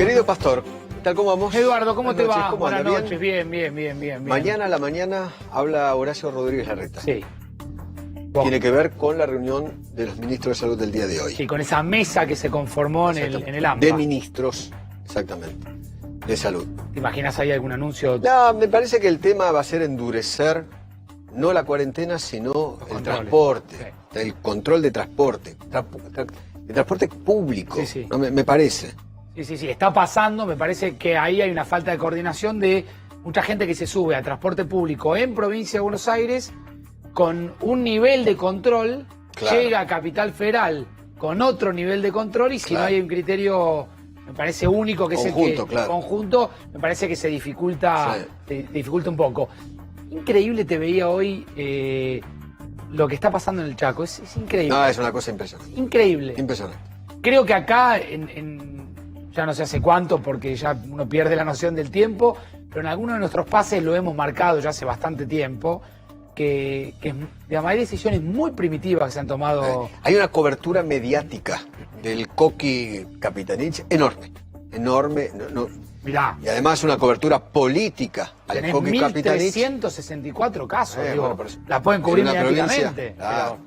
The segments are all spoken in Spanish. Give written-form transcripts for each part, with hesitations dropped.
Querido pastor, ¿tal cómo vamos? Eduardo, ¿cómo te va? ¿Cómo Buenas anda? noches, bien. Mañana a la mañana habla Horacio Rodríguez Larreta. Sí. Tiene que ver con la reunión de los ministros de salud del día de hoy. Sí, con esa mesa que se conformó en el AMPA. De ministros, exactamente, de salud. ¿Te imaginas ahí algún anuncio? No, me parece que el tema va a ser endurecer, no la cuarentena, sino el transporte, sí. El control de transporte, el transporte público, Sí, sí. ¿no? Me parece. Sí, está pasando, me parece que ahí hay una falta de coordinación de mucha gente que se sube a transporte público en provincia de Buenos Aires con un nivel de control, Claro. llega a Capital Federal con otro nivel de control y si Claro. no hay un criterio, me parece único, que Conjunto, es el que, claro. conjunto, me parece que se dificulta, Sí. se dificulta un poco. Increíble te veía hoy lo que está pasando en el Chaco, es increíble. No, es una cosa impresionante. Increíble. Impresionante. Creo que acá, ya no sé hace cuánto, porque ya uno pierde la noción del tiempo, pero en algunos de nuestros pases lo hemos marcado ya hace bastante tiempo, que digamos, hay decisiones muy primitivas que se han tomado. Hay una cobertura mediática del Coqui Capitanich enorme. Mirá, Y además una cobertura política al tenés Coqui Capitanich. 1.364 casos, digo, bueno, pero la pueden cubrir en una mediáticamente. provincia, claro.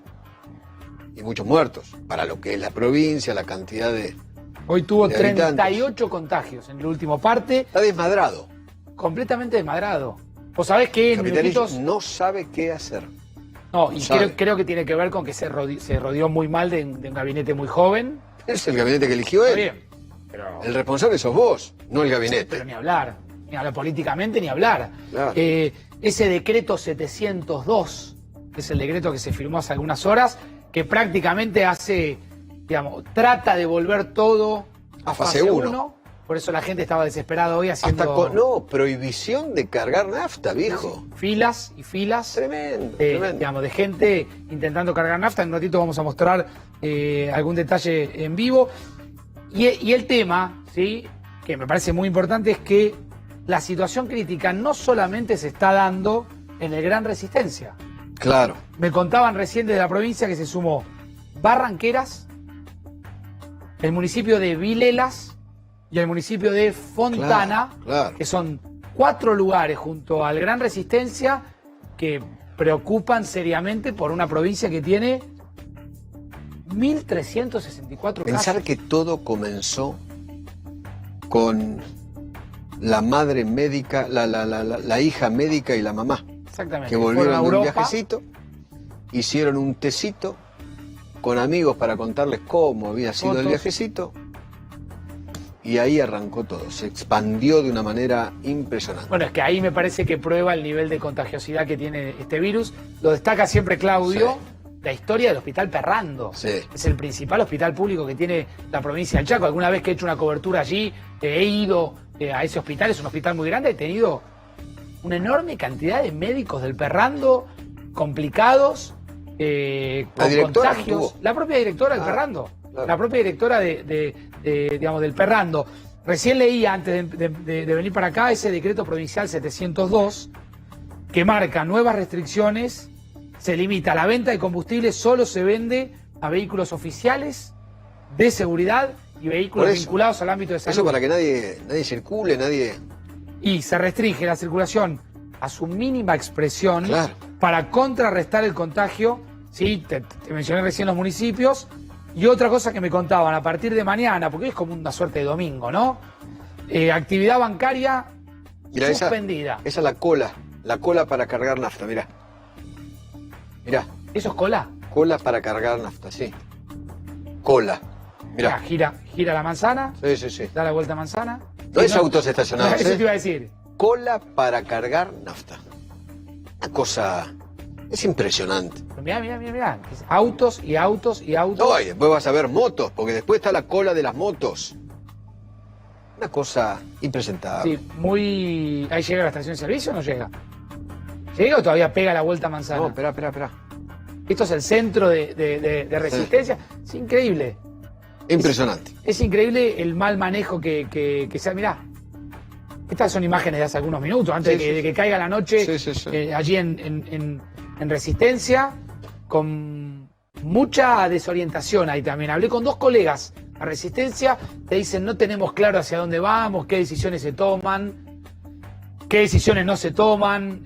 Y muchos muertos, para lo que es la provincia, la cantidad de... pero hoy tuvo de habitantes. 38 contagios en el último parte, Está desmadrado. completamente desmadrado. Vos sabés que en Capitanich minutitos... no sabe qué hacer. No, y sabe. creo que tiene que ver con que se rodeó muy mal de un gabinete muy joven. Es el gabinete que eligió Está él. bien, pero... El responsable sos vos, no el Pero gabinete. ni hablar políticamente, ni hablar. Claro. Ese decreto 702, que es el decreto que se firmó hace algunas horas, que prácticamente trata de volver todo A fase 1. Por eso la gente estaba desesperada hoy haciendo Hasta prohibición de cargar nafta, viejo. filas y filas. Tremendo, De gente intentando cargar nafta. En un ratito vamos a mostrar algún detalle en vivo. Y el tema, ¿sí?, que me parece muy importante, es que la situación crítica no solamente se está dando en el Gran Resistencia. Claro. Me contaban recién desde la provincia que se sumó Barranqueras, el municipio de Vilelas y el municipio de Fontana, Claro. que son 4 lugares junto al Gran Resistencia que preocupan seriamente por una provincia que tiene 1.364 Pensar casos. que todo comenzó con la madre médica, la hija médica y la mamá, Exactamente. que volvieron Fueron a de un Europa. viajecito, hicieron un tecito con amigos para contarles cómo había sido el Fotos. viajecito, y ahí arrancó todo, se expandió de una manera impresionante. Bueno, es que ahí me parece que prueba el nivel de contagiosidad que tiene este virus. Lo destaca siempre Claudio, la historia del Hospital Perrando. Sí. Es el principal hospital público que tiene la provincia del Chaco. Alguna vez que he hecho una cobertura allí, he ido a ese hospital, es un hospital muy grande, he tenido una enorme cantidad de médicos del Perrando complicados, con directora contagios. tuvo. La propia directora del Perrando. Claro. La propia directora del Perrando. Recién leía, antes de venir para acá, ese decreto provincial 702, que marca nuevas restricciones, se limita la venta de combustible, solo se vende a vehículos oficiales, de seguridad y vehículos Por eso. vinculados al ámbito de salud. Eso para que nadie circule, nadie... Y se restringe la circulación a su mínima expresión, Claro. para contrarrestar el contagio. Sí, te mencioné recién los municipios. Y otra cosa que me contaban, a partir de mañana, porque es como una suerte de domingo, ¿no? Actividad bancaria Mirá, suspendida. esa es la cola para cargar nafta, mirá. Mirá, ¿Eso es cola? cola para cargar nafta, sí. Cola, mirá. Gira la manzana, Sí. da la vuelta a manzana. No es autos estacionados, Eso te ¿eh? iba a decir. Cola para cargar nafta. Una cosa... Es impresionante. Mirá. Autos y autos y autos. No, y después vas a ver motos, porque después está la cola de las motos. Una cosa impresentable. Sí, muy... ¿Ahí llega la estación de servicio o no llega? ¿Llega o todavía pega la vuelta a manzana? No, espera. Esto es el centro de resistencia. Es increíble. Impresionante. Es increíble el mal manejo que se... Mirá, estas son imágenes de hace algunos minutos, antes de que caiga la noche, Sí. allí en Resistencia, con mucha desorientación ahí también. Hablé con 2 colegas a Resistencia, te dicen no tenemos claro hacia dónde vamos, qué decisiones se toman, qué decisiones no se toman,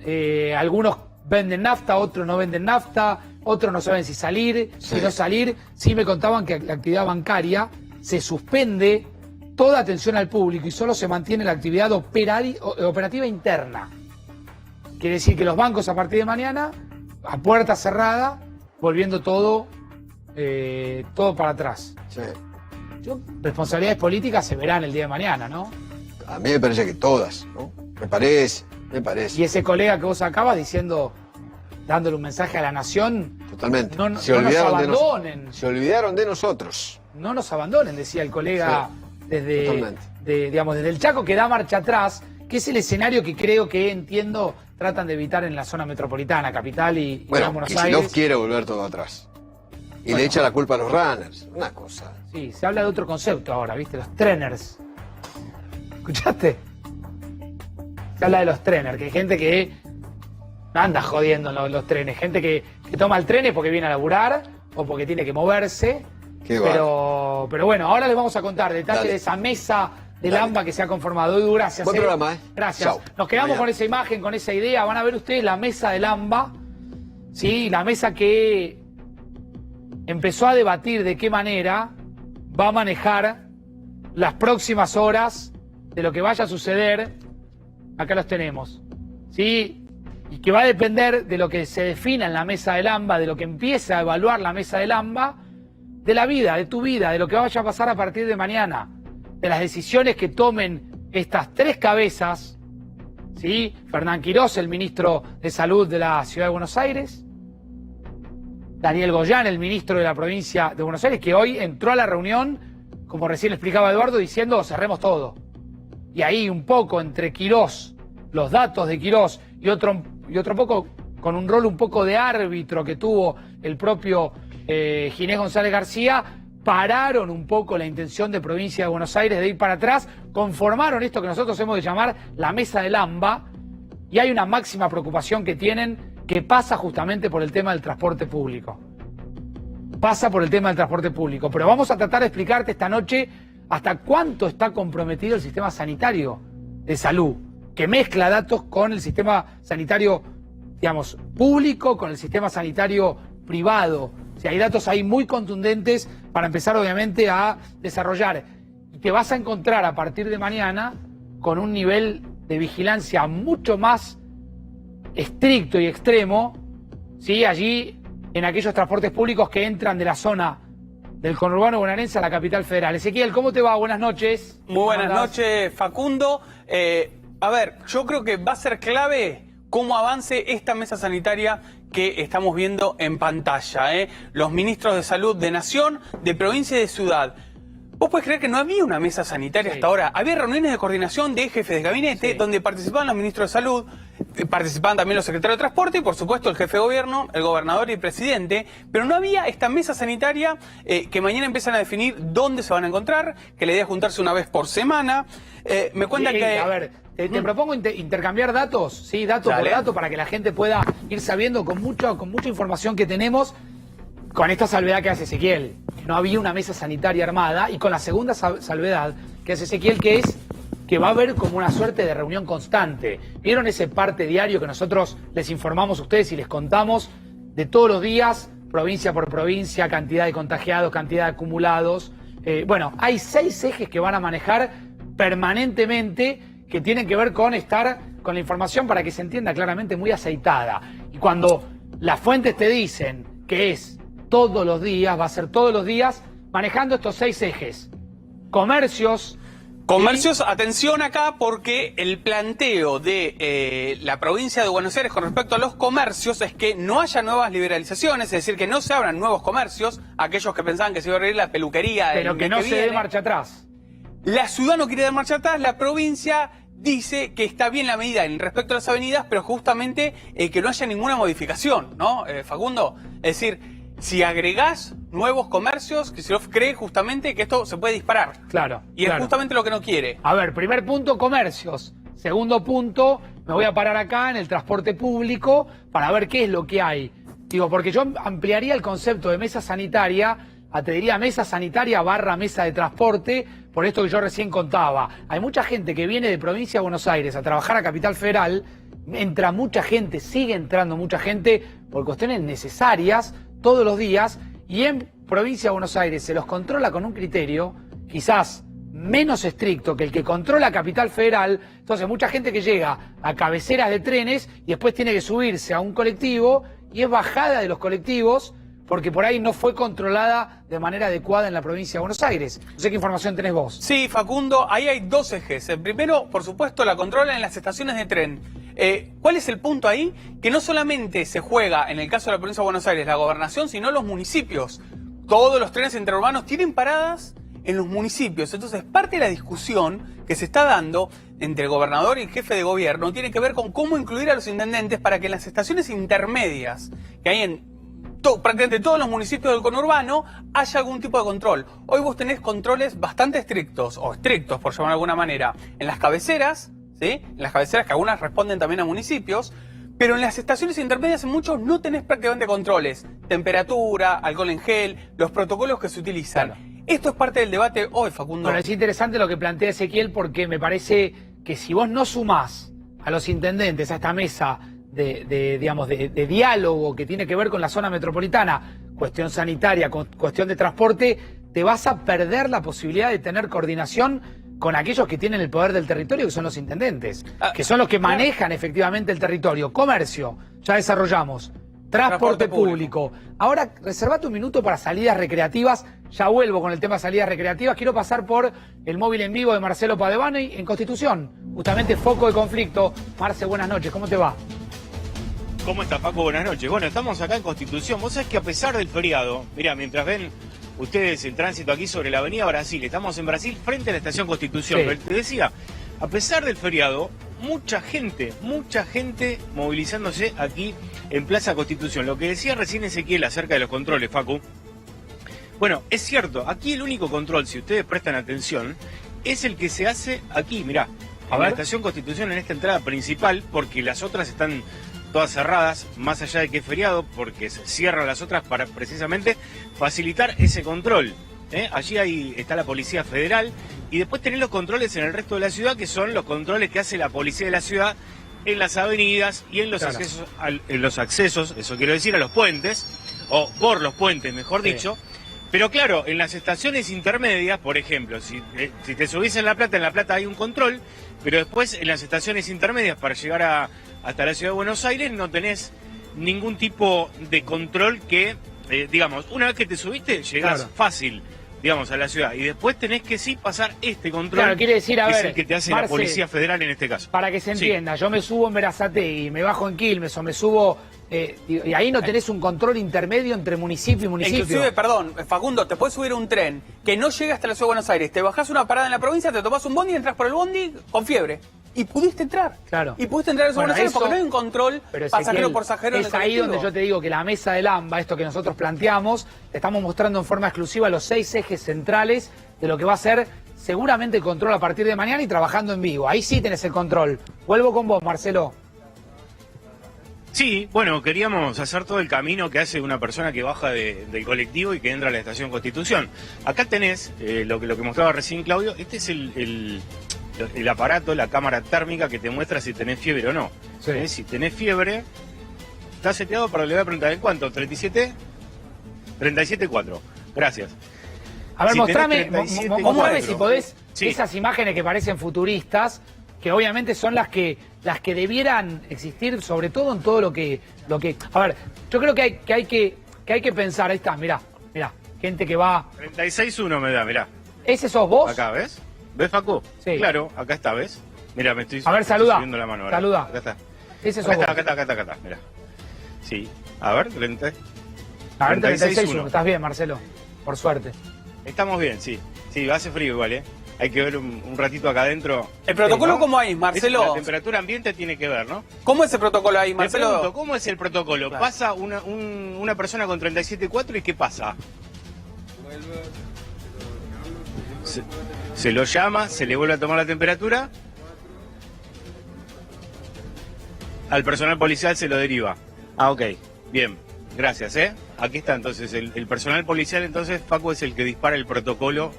algunos venden nafta, otros no venden nafta, otros no saben si salir, si no salir. Sí me contaban que la actividad bancaria se suspende toda atención al público y solo se mantiene la actividad operativa interna. Quiere decir que los bancos a partir de mañana, a puerta cerrada, volviendo todo para atrás. Sí. Responsabilidades políticas se verán el día de mañana, ¿no? A mí me parece que todas, ¿no? Me parece. Y ese colega que vos acabas diciendo, dándole un mensaje a la nación, Totalmente. No nos abandonen. Se olvidaron de nosotros. No nos abandonen, decía el colega desde el Chaco, que da marcha atrás, que es el escenario que creo que tratan de evitar en la zona metropolitana, capital y Buenos Aires. Kicillof quiere volver todo atrás. Y le echa la culpa a los runners. Una cosa. Sí, se habla de otro concepto ahora, ¿viste? Los trainers. ¿Escuchaste? Se habla de los trainers, que hay gente que no anda jodiendo los trenes. Gente que toma el tren porque viene a laburar o porque tiene que moverse. Pero bueno, ahora les vamos a contar detalles de esa mesa del AMBA que se ha conformado. Edu, gracias. Buen programa, Gracias. Chau. Nos quedamos con esa imagen, con esa idea. Van a ver ustedes la mesa del AMBA. ¿Sí? La mesa que empezó a debatir de qué manera va a manejar las próximas horas de lo que vaya a suceder. Acá los tenemos. ¿Sí? Y que va a depender de lo que se defina en la mesa del AMBA, de lo que empiece a evaluar la mesa del AMBA, de la vida, de tu vida, de lo que vaya a pasar a partir de mañana, de las decisiones que tomen estas tres cabezas, ¿sí? Fernán Quirós, el ministro de Salud de la Ciudad de Buenos Aires, Daniel Goyán, el ministro de la provincia de Buenos Aires, que hoy entró a la reunión, como recién le explicaba Eduardo, diciendo cerremos todo. Y ahí un poco entre Quirós, los datos de Quirós y otro poco con un rol un poco de árbitro que tuvo el propio Ginés González García, pararon un poco la intención de Provincia de Buenos Aires de ir para atrás, conformaron esto que nosotros hemos de llamar la mesa del AMBA, y hay una máxima preocupación que tienen que pasa justamente por el tema del transporte público. Pasa por el tema del transporte público, pero vamos a tratar de explicarte esta noche hasta cuánto está comprometido el sistema sanitario de salud, que mezcla datos con el sistema sanitario, digamos, público, con el sistema sanitario privado. O sea, hay datos ahí muy contundentes para empezar, obviamente, a desarrollar. Y te vas a encontrar a partir de mañana con un nivel de vigilancia mucho más estricto y extremo, ¿sí? Allí, en aquellos transportes públicos que entran de la zona del conurbano bonaerense a la capital federal. Ezequiel, ¿cómo te va? Buenas noches. Muy buenas noches, Facundo. A ver, yo creo que va a ser clave cómo avance esta mesa sanitaria que estamos viendo en pantalla. Los ministros de salud de Nación, de provincia y de ciudad. ¿Vos podés creer que no había una mesa sanitaria hasta ahora? Había reuniones de coordinación de jefes de gabinete donde participaban los ministros de salud, participaban también los secretarios de transporte y por supuesto el jefe de gobierno, el gobernador y el presidente, pero no había esta mesa sanitaria que mañana empiezan a definir dónde se van a encontrar, que la idea es juntarse una vez por semana. Me cuentan que... A ver, te propongo intercambiar datos, ¿sí? Dato por dato, para que la gente pueda ir sabiendo con mucha información que tenemos, con esta salvedad que hace Ezequiel. No había una mesa sanitaria armada, y con la segunda salvedad que hace Ezequiel, que es que va a haber como una suerte de reunión constante. ¿Vieron ese parte diario que nosotros les informamos a ustedes y les contamos de todos los días, provincia por provincia, cantidad de contagiados, cantidad de acumulados? Bueno, hay 6 ejes que van a manejar permanentemente, que tienen que ver con estar con la información, para que se entienda claramente, muy aceitada. Y cuando las fuentes te dicen que es todos los días, va a ser todos los días, manejando estos 6 ejes. Comercios, atención acá, porque el planteo de la provincia de Buenos Aires con respecto a los comercios es que no haya nuevas liberalizaciones, es decir, que no se abran nuevos comercios, aquellos que pensaban que se iba a abrir la peluquería. Pero que no se dé marcha atrás. La ciudad no quiere dar marcha atrás, la provincia dice que está bien la medida en respecto a las avenidas, pero justamente que no haya ninguna modificación, ¿no, Facundo? Es decir, si agregás nuevos comercios, Kicillof cree justamente que esto se puede disparar. Claro. Y es justamente lo que no quiere. A ver, primer punto, comercios. Segundo punto, me voy a parar acá en el transporte público para ver qué es lo que hay. Digo, porque yo ampliaría el concepto de mesa sanitaria te diría mesa sanitaria / mesa de transporte, por esto que yo recién contaba. Hay mucha gente que viene de provincia de Buenos Aires a trabajar a Capital Federal, entra mucha gente, sigue entrando mucha gente por cuestiones necesarias todos los días, y en provincia de Buenos Aires se los controla con un criterio quizás menos estricto que el que controla Capital Federal. Entonces mucha gente que llega a cabeceras de trenes y después tiene que subirse a un colectivo y es bajada de los colectivos porque por ahí no fue controlada de manera adecuada en la provincia de Buenos Aires. No sé qué información tenés vos. Sí, Facundo, ahí hay dos ejes. El primero, por supuesto, la controlan en las estaciones de tren. ¿Cuál es el punto ahí? Que no solamente se juega, en el caso de la provincia de Buenos Aires, la gobernación, sino los municipios. Todos los trenes interurbanos tienen paradas en los municipios. Entonces, parte de la discusión que se está dando entre el gobernador y el jefe de gobierno tiene que ver con cómo incluir a los intendentes para que en las estaciones intermedias que hay en prácticamente todos los municipios del conurbano haya algún tipo de control. Hoy vos tenés controles bastante estrictos, o estrictos por llamar de alguna manera, en las cabeceras, ¿sí? En las cabeceras que algunas responden también a municipios, pero en las estaciones intermedias en muchos no tenés prácticamente controles. Temperatura, alcohol en gel, los protocolos que se utilizan. Claro. Esto es parte del debate hoy, Facundo. Bueno, es interesante lo que plantea Ezequiel, porque me parece que si vos no sumás a los intendentes a esta mesa de diálogo que tiene que ver con la zona metropolitana, cuestión sanitaria, cuestión de transporte, te vas a perder la posibilidad de tener coordinación con aquellos que tienen el poder del territorio, que son los intendentes, que son los que manejan efectivamente el territorio. Comercio, ya desarrollamos. Transporte público. Ahora, reservate un minuto para salidas recreativas. Ya vuelvo con el tema de salidas recreativas. Quiero pasar por el móvil en vivo de Marcelo Padovani en Constitución. Justamente foco de conflicto. Marce, buenas noches. ¿Cómo te va? ¿Cómo está, Paco? Buenas noches. Bueno, estamos acá en Constitución. Vos sabés que a pesar del feriado, mirá, mientras ven ustedes el tránsito aquí sobre la avenida Brasil, estamos en Brasil frente a la estación Constitución. Sí. Pero te decía, a pesar del feriado, mucha gente movilizándose aquí en Plaza Constitución. Lo que decía recién Ezequiel acerca de los controles, Facu. Bueno, es cierto, aquí el único control, si ustedes prestan atención, es el que se hace aquí, mirá, en la estación Constitución, en esta entrada principal, porque las otras están todas cerradas, más allá de que es feriado, porque se cierran las otras para precisamente facilitar ese control. Allí está la Policía Federal, y después tenés los controles en el resto de la ciudad, que son los controles que hace la Policía de la ciudad en las avenidas y en los accesos, eso quiero decir, a los puentes, o por los puentes, mejor dicho. Pero claro, en las estaciones intermedias, por ejemplo, si te subís en La Plata hay un control, pero después en las estaciones intermedias para llegar hasta la ciudad de Buenos Aires no tenés ningún tipo de control que, digamos, una vez que te subiste, llegás fácil, digamos, a la ciudad. Y después tenés que sí pasar este control, claro, quiere decir, que es el que te hace Marce, la Policía Federal en este caso. Para que se entienda, yo me subo en Berazategui, me bajo en Quilmes, o me subo... y ahí no tenés un control intermedio entre municipio y municipio. Inclusive, perdón, Facundo, te puedes subir un tren que no llega hasta la ciudad de Buenos Aires, te bajás una parada en la provincia, te tomás un bondi y entras por el bondi con fiebre. Y pudiste entrar. Claro. Y pudiste entrar a la ciudad de Buenos Aires porque no hay un control pasajero por pasajero. Es ahí donde yo te digo que la mesa del AMBA, esto que nosotros planteamos, te estamos mostrando en forma exclusiva los 6 ejes centrales de lo que va a ser seguramente el control a partir de mañana y trabajando en vivo. Ahí sí tenés el control. Vuelvo con vos, Marcelo. Sí, bueno, queríamos hacer todo el camino que hace una persona que baja del colectivo y que entra a la estación Constitución. Acá tenés lo que mostraba recién Claudio. Este es el aparato, la cámara térmica que te muestra si tenés fiebre o no. Sí. Si tenés fiebre, está seteado para, le voy a preguntar, ¿en cuánto? ¿37? 37,4. Gracias. A ver, Si mostrame si podés sí, esas imágenes que parecen futuristas, que obviamente son las que debieran existir, sobre todo en todo lo que... A ver, yo creo que hay que pensar, ahí está, mirá, gente que va... 36,1 me da, mirá. ¿Ese sos vos? Acá, ¿ves? ¿Ves, Facu? Sí. Claro, acá está, ¿ves? Mira, me estoy... A ver, saluda. Subiendo la mano ahora. Saluda. Acá está. Ese sos vos. Acá está, mira. Sí. A ver, 30. A ver, 36,1. 36,1. Estás bien, Marcelo. Por suerte. Estamos bien, sí. Sí, hace frío igual, ¿eh? Hay que ver un ratito acá adentro. ¿El protocolo ¿no? cómo hay, Marcelo? La temperatura ambiente tiene que ver, ¿no? ¿Cómo es el protocolo ahí, Me Marcelo? pregunto, ¿cómo es el protocolo? Claro. Pasa una persona con 37,4 y ¿qué pasa? Se lo llama, se le vuelve a tomar la temperatura. Al personal policial se lo deriva. Ah, ok. Bien. Gracias, ¿eh? Aquí está entonces, el personal policial entonces, Facu, es el que dispara el protocolo.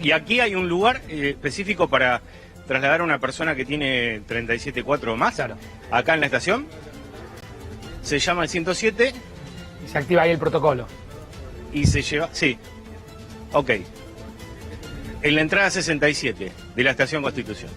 Y aquí hay un lugar específico para trasladar a una persona que tiene 37.4 o más, Claro. acá en la estación. Se llama el 107 Y se activa ahí el protocolo. y se lleva... Sí, ok. En la entrada 67 de la estación Constitución.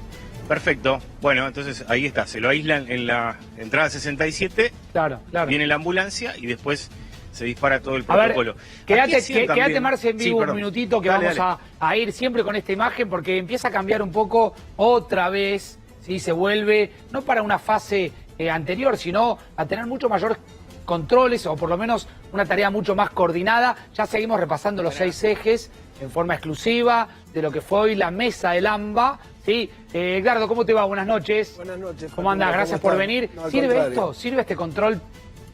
Perfecto. Bueno, entonces ahí está, se lo aíslan en la entrada 67, Claro, claro. viene la ambulancia y después se dispara todo el A ver, protocolo. quédate, Aquí hacían quédate también- Marce, en Sí, vivo un perdón. minutito que Dale, vamos dale. a ir siempre con esta imagen porque empieza a cambiar un poco otra vez, ¿sí? Se vuelve, no para una fase anterior, sino a tener mucho mayor controles o por lo menos una tarea mucho más coordinada. Ya seguimos repasando los 6 ejes en forma exclusiva de lo que fue hoy la mesa del AMBA. ¿Sí? Edgardo, ¿cómo te va? Buenas noches. Buenas noches. ¿Cómo andás? Facundo, Gracias ¿cómo por están? venir. No, al ¿Sirve contrario. esto? ¿Sirve este control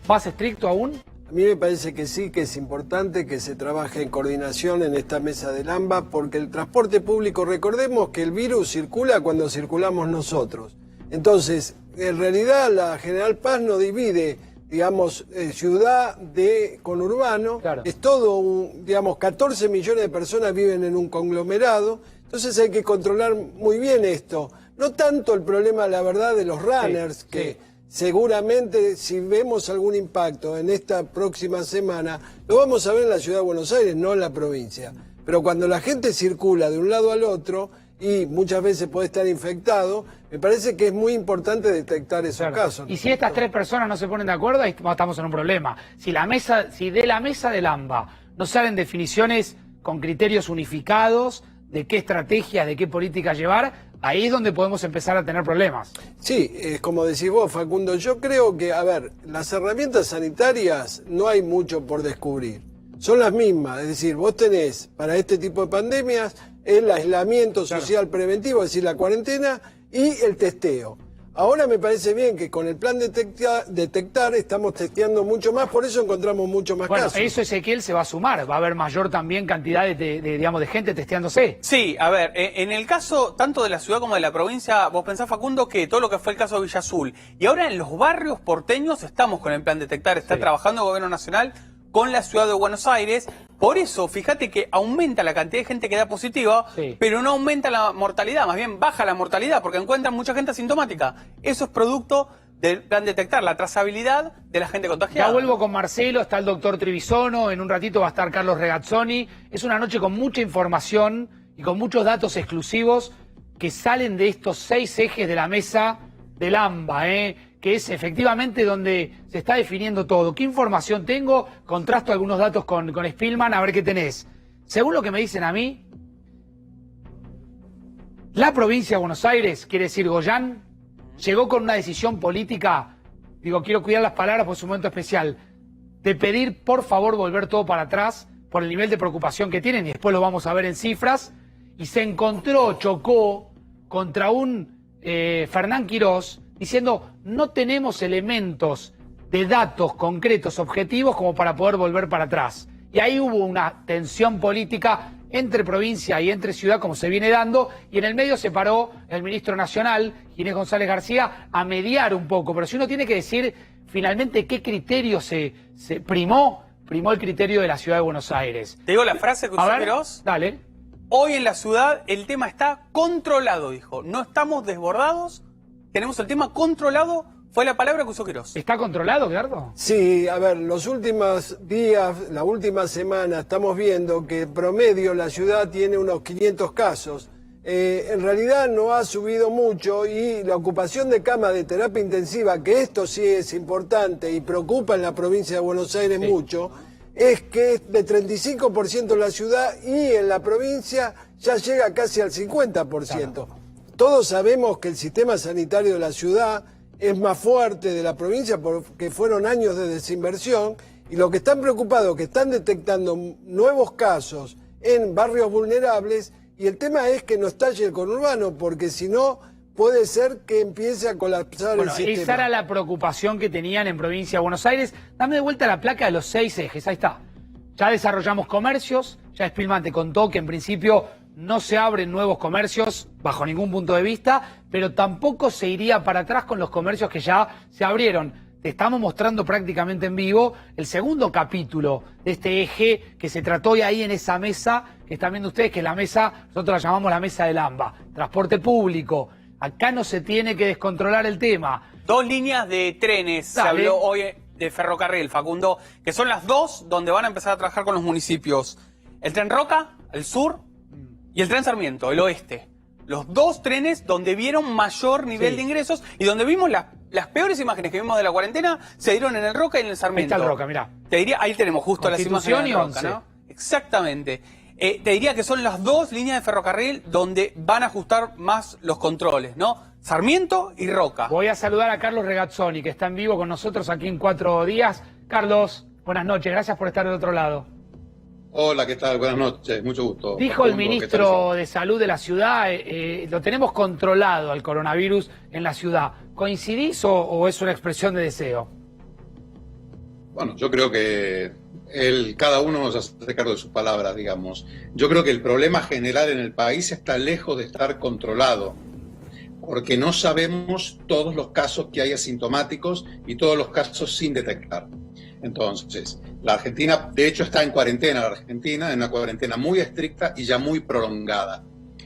más estricto aún? A mí me parece que sí, que es importante que se trabaje en coordinación en esta mesa del AMBA, porque el transporte público, recordemos que el virus circula cuando circulamos nosotros. Entonces, en realidad la General Paz no divide, digamos, ciudad de conurbano. Claro. Es todo un, digamos, 14 millones de personas viven en un conglomerado. Entonces hay que controlar muy bien esto. No tanto el problema, la verdad, de los runners, Sí, que... sí. Seguramente, si vemos algún impacto en esta próxima semana, lo vamos a ver en la ciudad de Buenos Aires, no en la provincia. Pero cuando la gente circula de un lado al otro y muchas veces puede estar infectado, me parece que es muy importante detectar esos Claro. casos. Y si estas 3 personas no se ponen de acuerdo, ahí estamos en un problema. Si de la mesa del AMBA no salen definiciones con criterios unificados de qué estrategias, de qué políticas llevar, ahí es donde podemos empezar a tener problemas. Sí, como decís vos, Facundo, yo creo que, a ver, las herramientas sanitarias no hay mucho por descubrir. Son las mismas, es decir, vos tenés para este tipo de pandemias el aislamiento social preventivo, es decir, la cuarentena y el testeo. Ahora me parece bien que con el plan detectar estamos testeando mucho más, por eso encontramos mucho más Bueno, casos. eso Ezequiel se va a sumar, va a haber mayor también cantidad de gente testeándose. Sí, a ver, en el caso tanto de la ciudad como de la provincia, vos pensás, Facundo, que todo lo que fue el caso de Villa Azul, y ahora en los barrios porteños estamos con el plan Detectar, está Sí. trabajando el gobierno nacional con la ciudad de Buenos Aires. Por eso, fíjate que aumenta la cantidad de gente que da positiva, Sí. pero no aumenta la mortalidad, más bien baja la mortalidad, porque encuentran mucha gente asintomática. Eso es producto del plan Detectar, la trazabilidad de la gente contagiada. Ya vuelvo con Marcelo, está el doctor Trivisono, en un ratito va a estar Carlos Regazzoni. Es una noche con mucha información y con muchos datos exclusivos que salen de estos 6 ejes de la mesa del AMBA, que es efectivamente donde se está definiendo todo. ¿Qué información tengo? Contrasto algunos datos con Spillman, a ver qué tenés. Según lo que me dicen a mí, la provincia de Buenos Aires, quiere decir Goyán, llegó con una decisión política, digo, quiero cuidar las palabras por su momento especial, de pedir por favor volver todo para atrás por el nivel de preocupación que tienen, y después lo vamos a ver en cifras, y se chocó contra un Fernán Quirós, diciendo no tenemos elementos de datos concretos, objetivos, como para poder volver para atrás. Y ahí hubo una tensión política entre provincia y entre ciudad, como se viene dando, y en el medio se paró el ministro nacional, Ginés González García, a mediar un poco. Pero si uno tiene que decir finalmente qué criterio se primó el criterio de la ciudad de Buenos Aires. Te digo la frase que A usó ver, Quirós. dale. Hoy en la ciudad el tema está controlado, dijo. No estamos desbordados, tenemos el tema controlado, fue la palabra que usó Quirós. ¿Está controlado, Gerardo? Sí, a ver, los últimos días, la última semana, estamos viendo que en promedio la ciudad tiene unos 500 casos. En realidad no ha subido mucho y la ocupación de camas de terapia intensiva, que esto sí es importante y preocupa en la provincia de Buenos Aires mucho, es que es de 35% en la ciudad y en la provincia ya llega casi al 50%. Todos sabemos que el sistema sanitario de la ciudad es más fuerte de la provincia porque fueron años de desinversión y lo que están preocupados que están detectando nuevos casos en barrios vulnerables y el tema es que no estalle el conurbano porque si no puede ser que empiece a colapsar Bueno, el sistema. esa era la preocupación que tenían en provincia de Buenos Aires. Dame de vuelta la placa de los 6 ejes, ahí está. Ya desarrollamos comercios, ya Spillman te contó que en principio no se abren nuevos comercios bajo ningún punto de vista, pero tampoco se iría para atrás con los comercios que ya se abrieron. te estamos mostrando prácticamente en vivo el segundo capítulo de este eje que se trató hoy ahí en esa mesa que están viendo ustedes, que es la mesa, nosotros la llamamos la mesa del AMBA, transporte público. Acá no se tiene que descontrolar el tema. 2 líneas de trenes, se Dale. habló hoy de ferrocarril, Facundo, que son las 2 donde van a empezar a trabajar con los municipios. El tren Roca, el sur, y el tren Sarmiento, el oeste. Los 2 trenes donde vieron mayor nivel de ingresos y donde vimos las peores imágenes que vimos de la cuarentena se dieron en el Roca y en el Sarmiento. Ahí está el Roca, mirá. Te diría, ahí tenemos justo las Constitución imágenes y del Roca, 11. ¿no? Exactamente. Te diría que son las 2 líneas de ferrocarril donde van a ajustar más los controles, ¿no? Sarmiento y Roca. Voy a saludar a Carlos Regazzoni, que está en vivo con nosotros aquí en 4 días. Carlos, buenas noches, gracias por estar del otro lado. Hola, ¿qué tal? Buenas noches, mucho gusto. Dijo el Facundo, ¿qué ministro de Salud de la ciudad, lo tenemos controlado al coronavirus en la ciudad. ¿Coincidís o es una expresión de deseo? Bueno, yo creo que cada uno se hace cargo de sus palabras, digamos. Yo creo que el problema general en el país está lejos de estar controlado, porque no sabemos todos los casos que hay asintomáticos y todos los casos sin detectar. Entonces, la Argentina, de hecho, está en cuarentena, en una cuarentena muy estricta y ya muy prolongada.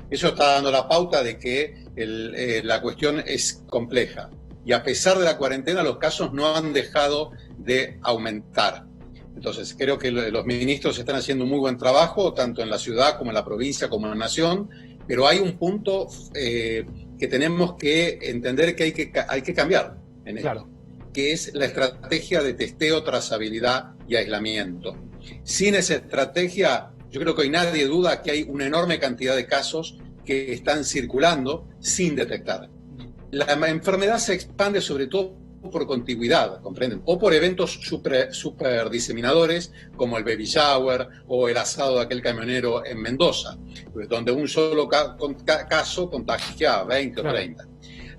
Eso está dando la pauta de que la cuestión es compleja. Y a pesar de la cuarentena, los casos no han dejado de aumentar. Entonces, creo que los ministros están haciendo un muy buen trabajo, tanto en la ciudad como en la provincia, como en la nación, pero hay un punto que tenemos que entender que hay que cambiar en esto. Claro. Que es la estrategia de testeo, trazabilidad y aislamiento. Sin esa estrategia, yo creo que hoy nadie duda que hay una enorme cantidad de casos que están circulando sin detectar. La enfermedad se expande sobre todo por contigüidad, ¿comprenden? O por eventos super diseminadores, como el baby shower o el asado de aquel camionero en Mendoza, donde un solo caso contagia a 20 o 30.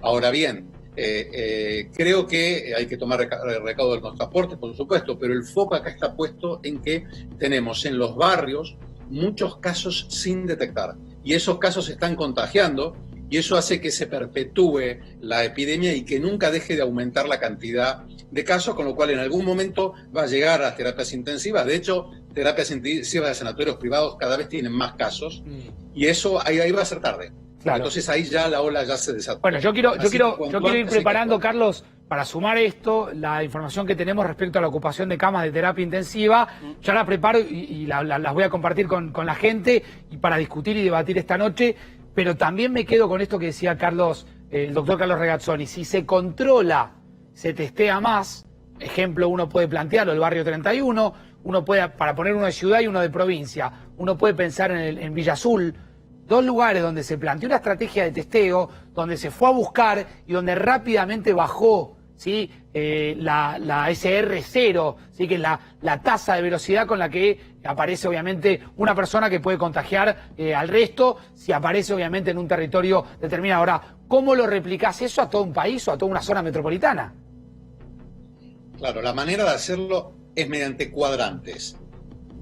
Ahora bien, creo que hay que tomar recaudo de los transportes, por supuesto, pero el foco acá está puesto en que tenemos en los barrios muchos casos sin detectar y esos casos se están contagiando y eso hace que se perpetúe la epidemia y que nunca deje de aumentar la cantidad de casos, con lo cual en algún momento va a llegar a las terapias intensivas. De hecho, terapias intensivas de sanatorios privados cada vez tienen más casos y eso ahí va a ser tarde. Claro. Entonces ahí ya la ola ya se desató. Bueno, yo quiero ir preparando, Carlos, para sumar esto, la información que tenemos respecto a la ocupación de camas de terapia intensiva. Ya la preparo y las voy a compartir con la gente y para discutir y debatir esta noche. Pero también me quedo con esto que decía Carlos, el doctor Carlos Regazzoni. Si se controla, se testea más. Ejemplo, uno puede plantearlo, el barrio 31, uno puede, para poner uno de ciudad y uno de provincia, uno puede pensar en Villa Azul. 2 lugares donde se planteó una estrategia de testeo, donde se fue a buscar y donde rápidamente bajó, ¿sí? la SR0, ¿sí? Que es la tasa de velocidad con la que aparece obviamente una persona que puede contagiar al resto, si aparece obviamente en un territorio determinado. Ahora, ¿cómo lo replicás eso a todo un país o a toda una zona metropolitana? Claro, la manera de hacerlo es mediante cuadrantes.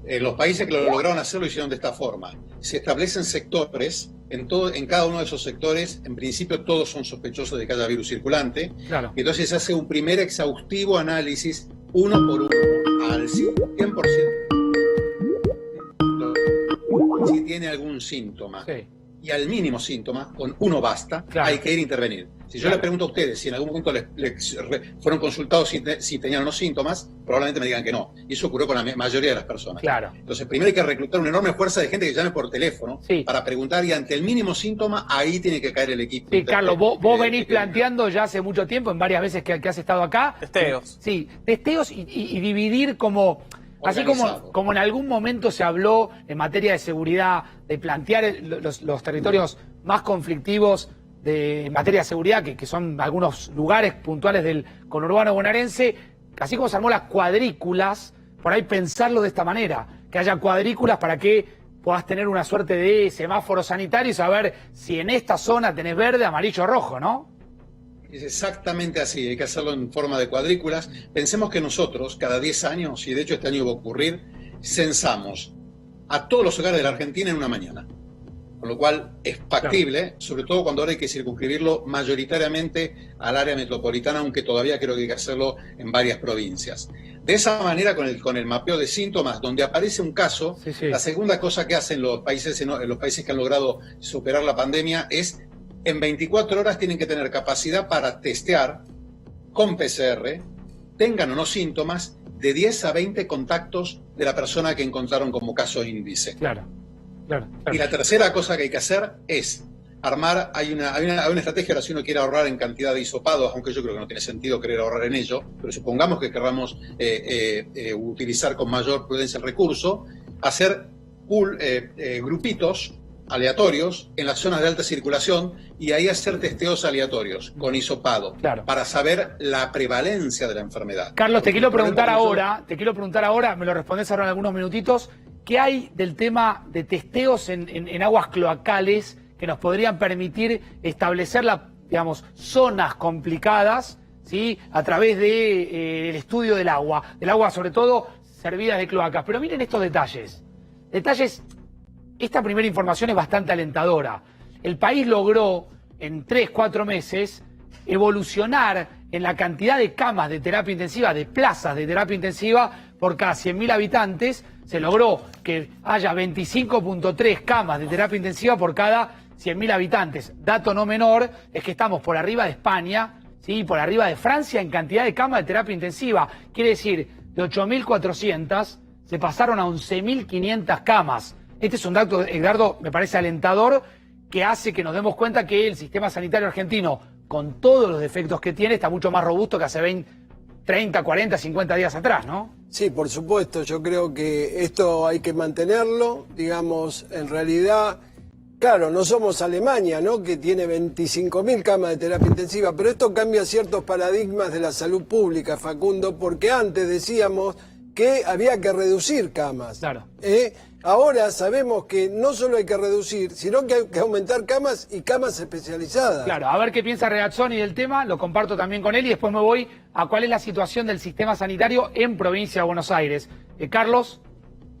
Los países que lo lograron hacer lo hicieron de esta forma. Se establecen sectores, en cada uno de esos sectores, en principio todos son sospechosos de que haya virus circulante. Claro. Y entonces se hace un primer exhaustivo análisis, uno por uno, al 100%. Si tiene algún síntoma. Sí. Y al mínimo síntoma, con uno basta, claro, hay que ir a intervenir. Si yo le pregunto a ustedes si en algún momento fueron consultados si tenían los síntomas, probablemente me digan que no. Y eso ocurrió con la mayoría de las personas. Claro. Entonces, primero hay que reclutar una enorme fuerza de gente que llame por teléfono para preguntar y ante el mínimo síntoma, ahí tiene que caer el equipo. Sí, Carlos, vos venís planteando ya hace mucho tiempo, en varias veces que has estado acá. Testeos. Sí, testeos y dividir como... Así como en algún momento se habló en materia de seguridad, de plantear los territorios más conflictivos en materia de seguridad, que son algunos lugares puntuales del conurbano bonaerense, así como se armó las cuadrículas, por ahí pensarlo de esta manera, que haya cuadrículas para que puedas tener una suerte de semáforo sanitario y saber si en esta zona tenés verde, amarillo o rojo, ¿no? Es exactamente así, hay que hacerlo en forma de cuadrículas. Pensemos que nosotros, cada 10 años, y de hecho este año va a ocurrir, censamos a todos los hogares de la Argentina en una mañana. con lo cual es factible, sobre todo cuando ahora hay que circunscribirlo mayoritariamente al área metropolitana, aunque todavía creo que hay que hacerlo en varias provincias. De esa manera, con el mapeo de síntomas, donde aparece un caso, la segunda cosa que hacen los países que han logrado superar la pandemia es, en 24 horas tienen que tener capacidad para testear con PCR, tengan o no síntomas, de 10 a 20 contactos de la persona que encontraron como caso índice. Claro. Y la tercera cosa que hay que hacer es armar, hay una estrategia, ahora si uno quiere ahorrar en cantidad de hisopados, aunque yo creo que no tiene sentido querer ahorrar en ello, pero supongamos que queramos utilizar con mayor prudencia el recurso, hacer grupitos aleatorios en las zonas de alta circulación y ahí hacer testeos aleatorios con hisopado para saber la prevalencia de la enfermedad. Carlos, te quiero preguntar ahora, me lo respondés ahora en algunos minutitos, ¿qué hay del tema de testeos en aguas cloacales que nos podrían permitir establecer digamos, zonas complicadas, ¿sí?, a través del estudio del agua sobre todo servidas de cloacas? Pero miren estos detalles. Esta primera información es bastante alentadora. El país logró en 3-4 meses evolucionar en la cantidad de camas de terapia intensiva, de plazas de terapia intensiva por cada 100.000 habitantes. Se logró que haya 25.3 camas de terapia intensiva por cada 100.000 habitantes. Dato no menor es que estamos por arriba de España, ¿sí?, por arriba de Francia en cantidad de camas de terapia intensiva. Quiere decir, de 8.400 se pasaron a 11.500 camas. Este es un dato, Edgardo, me parece alentador, que hace que nos demos cuenta que el sistema sanitario argentino, con todos los defectos que tiene, está mucho más robusto que hace 20, 30, 40, 50 días atrás, ¿no? Sí, por supuesto. Yo creo que esto hay que mantenerlo. Digamos, en realidad, claro, no somos Alemania, ¿no?, que tiene 25.000 camas de terapia intensiva, pero esto cambia ciertos paradigmas de la salud pública, Facundo, porque antes decíamos que había que reducir camas. Claro. Ahora sabemos que no solo hay que reducir, sino que hay que aumentar camas y camas especializadas. Claro, a ver qué piensa Regazzoni del tema, lo comparto también con él y después me voy a cuál es la situación del sistema sanitario en Provincia de Buenos Aires. Carlos.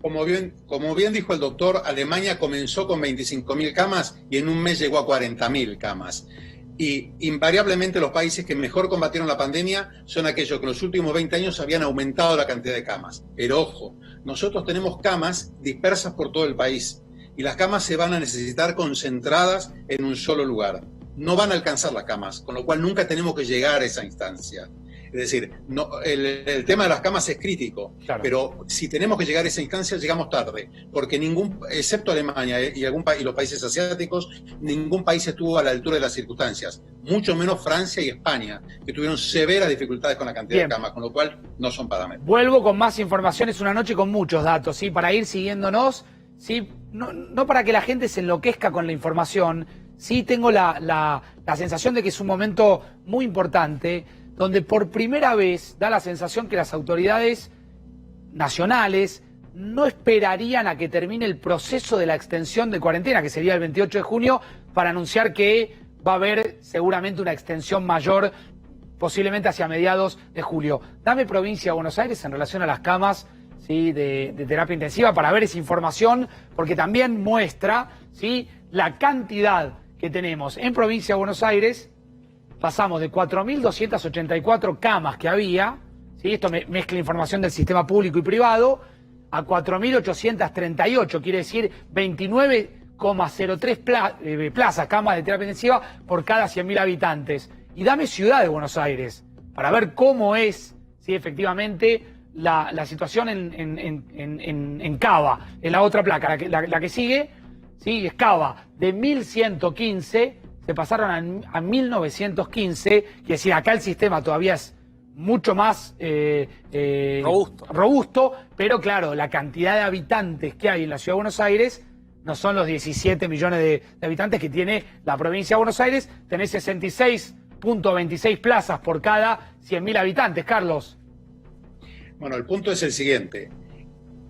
Como bien dijo el doctor, Alemania comenzó con 25.000 camas y en un mes llegó a 40.000 camas. Y invariablemente los países que mejor combatieron la pandemia son aquellos que en los últimos 20 años habían aumentado la cantidad de camas. Pero ojo, nosotros tenemos camas dispersas por todo el país y las camas se van a necesitar concentradas en un solo lugar. No van a alcanzar las camas, con lo cual nunca tenemos que llegar a esa instancia. Es decir, el tema de las camas es crítico, pero si tenemos que llegar a esa instancia, llegamos tarde, porque excepto Alemania y los países asiáticos, ningún país estuvo a la altura de las circunstancias, mucho menos Francia y España, que tuvieron severas dificultades con la cantidad de camas, con lo cual no son parámetros. Vuelvo con más información, es una noche con muchos datos, ¿sí?, para ir siguiéndonos, ¿sí?, no para que la gente se enloquezca con la información, sí tengo la sensación de que es un momento muy importante, donde por primera vez da la sensación que las autoridades nacionales no esperarían a que termine el proceso de la extensión de cuarentena, que sería el 28 de junio, para anunciar que va a haber seguramente una extensión mayor, posiblemente hacia mediados de julio. Dame Provincia de Buenos Aires en relación a las camas, ¿sí?, de terapia intensiva, para ver esa información, porque también muestra, ¿sí?, la cantidad que tenemos en Provincia de Buenos Aires. Pasamos de 4.284 camas que había, ¿sí?, esto mezcla información del sistema público y privado, a 4.838, quiere decir 29,03 plazas, camas de terapia intensiva por cada 100.000 habitantes. Y dame Ciudad de Buenos Aires, para ver cómo es, ¿sí?, efectivamente la situación en Cava, en la otra placa, la que sigue, ¿sí?, es Cava, de 1.115... se pasaron a 1915, y decir, acá el sistema todavía es mucho más robusto, pero claro, la cantidad de habitantes que hay en la Ciudad de Buenos Aires no son los 17 millones de habitantes que tiene la Provincia de Buenos Aires. Tenés 66.26 plazas por cada 100.000 habitantes, Carlos. Bueno, el punto es el siguiente.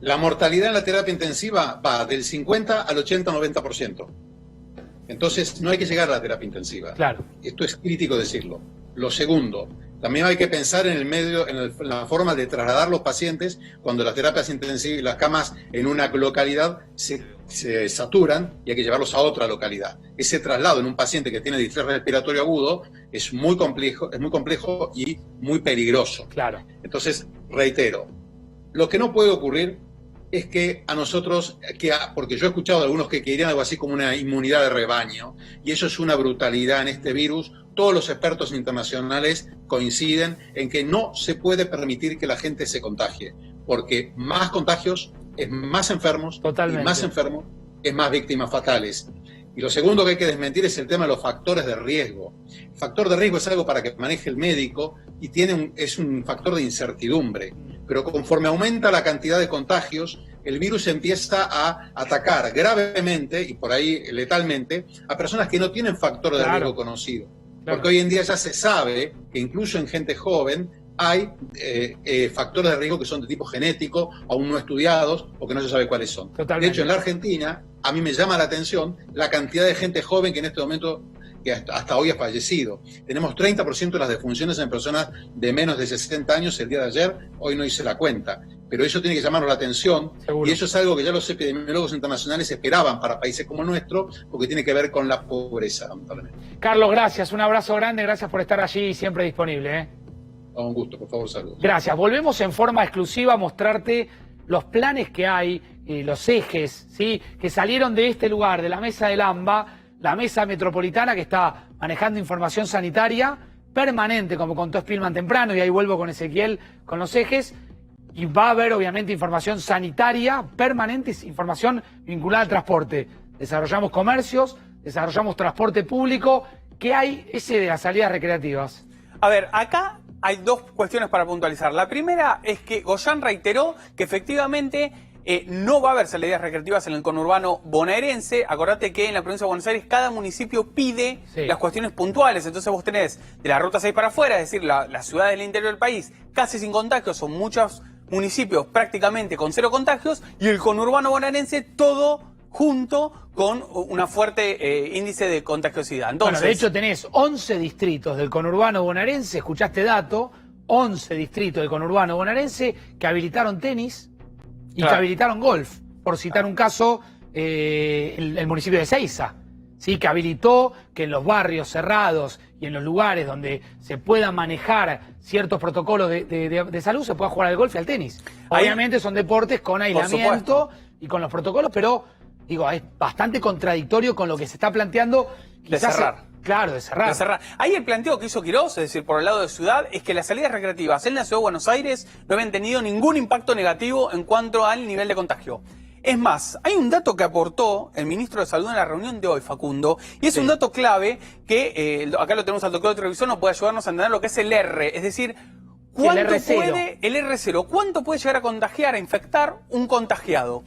La mortalidad en la terapia intensiva va del 50 al 80-90%. Entonces, no hay que llegar a la terapia intensiva. Claro. Esto es crítico decirlo. Lo segundo, También hay que pensar en el medio, en la forma de trasladar los pacientes cuando las terapias intensivas y las camas en una localidad se saturan y hay que llevarlos a otra localidad. Ese traslado en un paciente que tiene distrés respiratorio agudo es muy complejo y muy peligroso. Claro. Entonces, reitero, lo que no puede ocurrir es que a nosotros, porque yo he escuchado de algunos que querían algo así como una inmunidad de rebaño, y eso es una brutalidad en este virus. Todos los expertos internacionales coinciden en que no se puede permitir que la gente se contagie, porque más contagios es más enfermos, Totalmente. y más enfermos es más víctimas fatales. Y lo segundo que hay que desmentir es el tema de los factores de riesgo. El factor de riesgo es algo para que maneje el médico y es un factor de incertidumbre. Pero conforme aumenta la cantidad de contagios, el virus empieza a atacar gravemente y por ahí letalmente a personas que no tienen factor de riesgo conocido. Porque hoy en día ya se sabe que incluso en gente joven hay factores de riesgo que son de tipo genético, aún no estudiados o que no se sabe cuáles son. Totalmente. De hecho, en la Argentina, a mí me llama la atención la cantidad de gente joven que en este momento, que hasta hoy ha fallecido. Tenemos 30% de las defunciones en personas de menos de 60 años el día de ayer, hoy no hice la cuenta. Pero eso tiene que llamarnos la atención. Seguro. Y eso es algo que ya los epidemiólogos internacionales esperaban para países como el nuestro, porque tiene que ver con la pobreza, lamentablemente. Carlos, gracias. Un abrazo grande. Gracias por estar allí y siempre disponible. Un gusto, por favor, saludos. Gracias. Volvemos en forma exclusiva a mostrarte los planes que hay, los ejes, ¿sí?, que salieron de este lugar, de la mesa del AMBA, la mesa metropolitana que está manejando información sanitaria permanente, como contó Spillman temprano, y ahí vuelvo con Ezequiel, con los ejes. Y va a haber, obviamente, información sanitaria permanente, información vinculada al transporte. Desarrollamos comercios, desarrollamos transporte público. ¿Qué hay ese de las salidas recreativas? A ver, acá hay dos cuestiones para puntualizar. La primera es que Goyan reiteró que efectivamente no va a haber salidas recreativas en el conurbano bonaerense. Acordate que en la provincia de Buenos Aires cada municipio pide las cuestiones puntuales. Entonces vos tenés de la ruta 6 para afuera, es decir, las ciudades del interior del país casi sin contagios, son muchos municipios prácticamente con 0 contagios, y el conurbano bonaerense todo junto con una fuerte índice de contagiosidad. Entonces, bueno, de hecho tenés 11 distritos del conurbano bonaerense, escuchaste dato, 11 distritos del conurbano bonaerense que habilitaron tenis y que habilitaron golf, por citar un caso, el municipio de Seiza, ¿sí?, que habilitó que en los barrios cerrados y en los lugares donde se puedan manejar ciertos protocolos de salud se pueda jugar al golf y al tenis. Obviamente son deportes con aislamiento y con los protocolos, pero digo, es bastante contradictorio con lo que se está planteando. De cerrar. Claro, de cerrar. Ahí el planteo que hizo Quirós, es decir, por el lado de ciudad, es que las salidas recreativas en la ciudad de Buenos Aires no habían tenido ningún impacto negativo en cuanto al nivel de contagio. Es más, hay un dato que aportó el ministro de Salud en la reunión de hoy, Facundo, y es un dato clave que, acá lo tenemos al doctor de Treviso, nos puede ayudarnos a entender lo que es el R, es decir, ¿cuánto el R0, cuánto puede llegar a contagiar, a infectar un contagiado?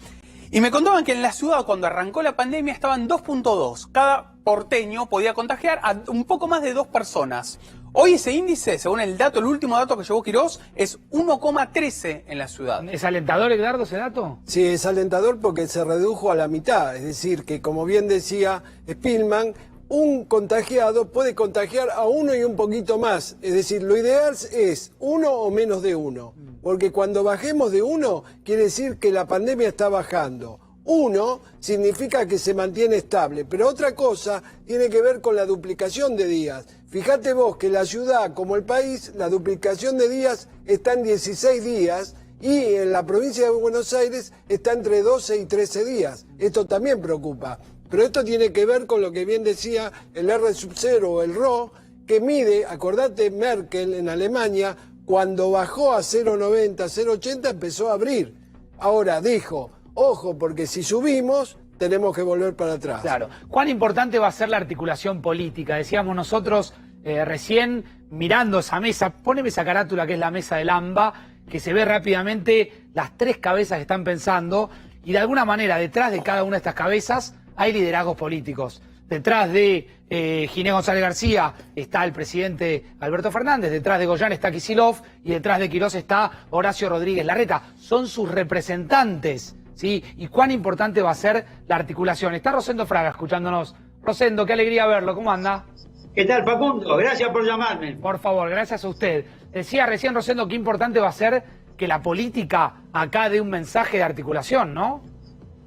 Y me contaban que en la ciudad, cuando arrancó la pandemia, estaban 2.2. Cada porteño podía contagiar a un poco más de 2 personas. Hoy ese índice, según el último dato que llevó Quirós, es 1,13 en la ciudad. ¿Es alentador, Edgardo, ese dato? Sí, es alentador porque se redujo a la mitad. Es decir, que como bien decía Spillman, un contagiado puede contagiar a uno y un poquito más. Es decir, lo ideal es 1 o menos de 1. Porque cuando bajemos de 1, quiere decir que la pandemia está bajando. 1 significa que se mantiene estable, pero otra cosa tiene que ver con la duplicación de días. Fíjate vos que la ciudad, como el país, la duplicación de días está en 16 días y en la provincia de Buenos Aires está entre 12 y 13 días. Esto también preocupa. Pero esto tiene que ver con lo que bien decía el R0 o el RO, que mide, acordate, Merkel en Alemania, cuando bajó a 0,90, 0,80 empezó a abrir. Ahora dijo, ojo, porque si subimos tenemos que volver para atrás. Claro. ¿Cuán importante va a ser la articulación política? Decíamos nosotros recién, mirando esa mesa, poneme esa carátula que es la mesa del AMBA, que se ve rápidamente las 3 cabezas que están pensando, y de alguna manera detrás de cada una de estas cabezas hay liderazgos políticos. Detrás de Ginés González García está el presidente Alberto Fernández, detrás de Goyan está Kicillof y detrás de Quirós está Horacio Rodríguez Larreta. Son sus representantes, ¿sí? Y cuán importante va a ser la articulación. Está Rosendo Fraga escuchándonos. Rosendo, qué alegría verlo. ¿Cómo anda? ¿Qué tal, Facundo? Gracias por llamarme. Por favor, gracias a usted. Decía recién, Rosendo, qué importante va a ser que la política acá dé un mensaje de articulación, ¿no?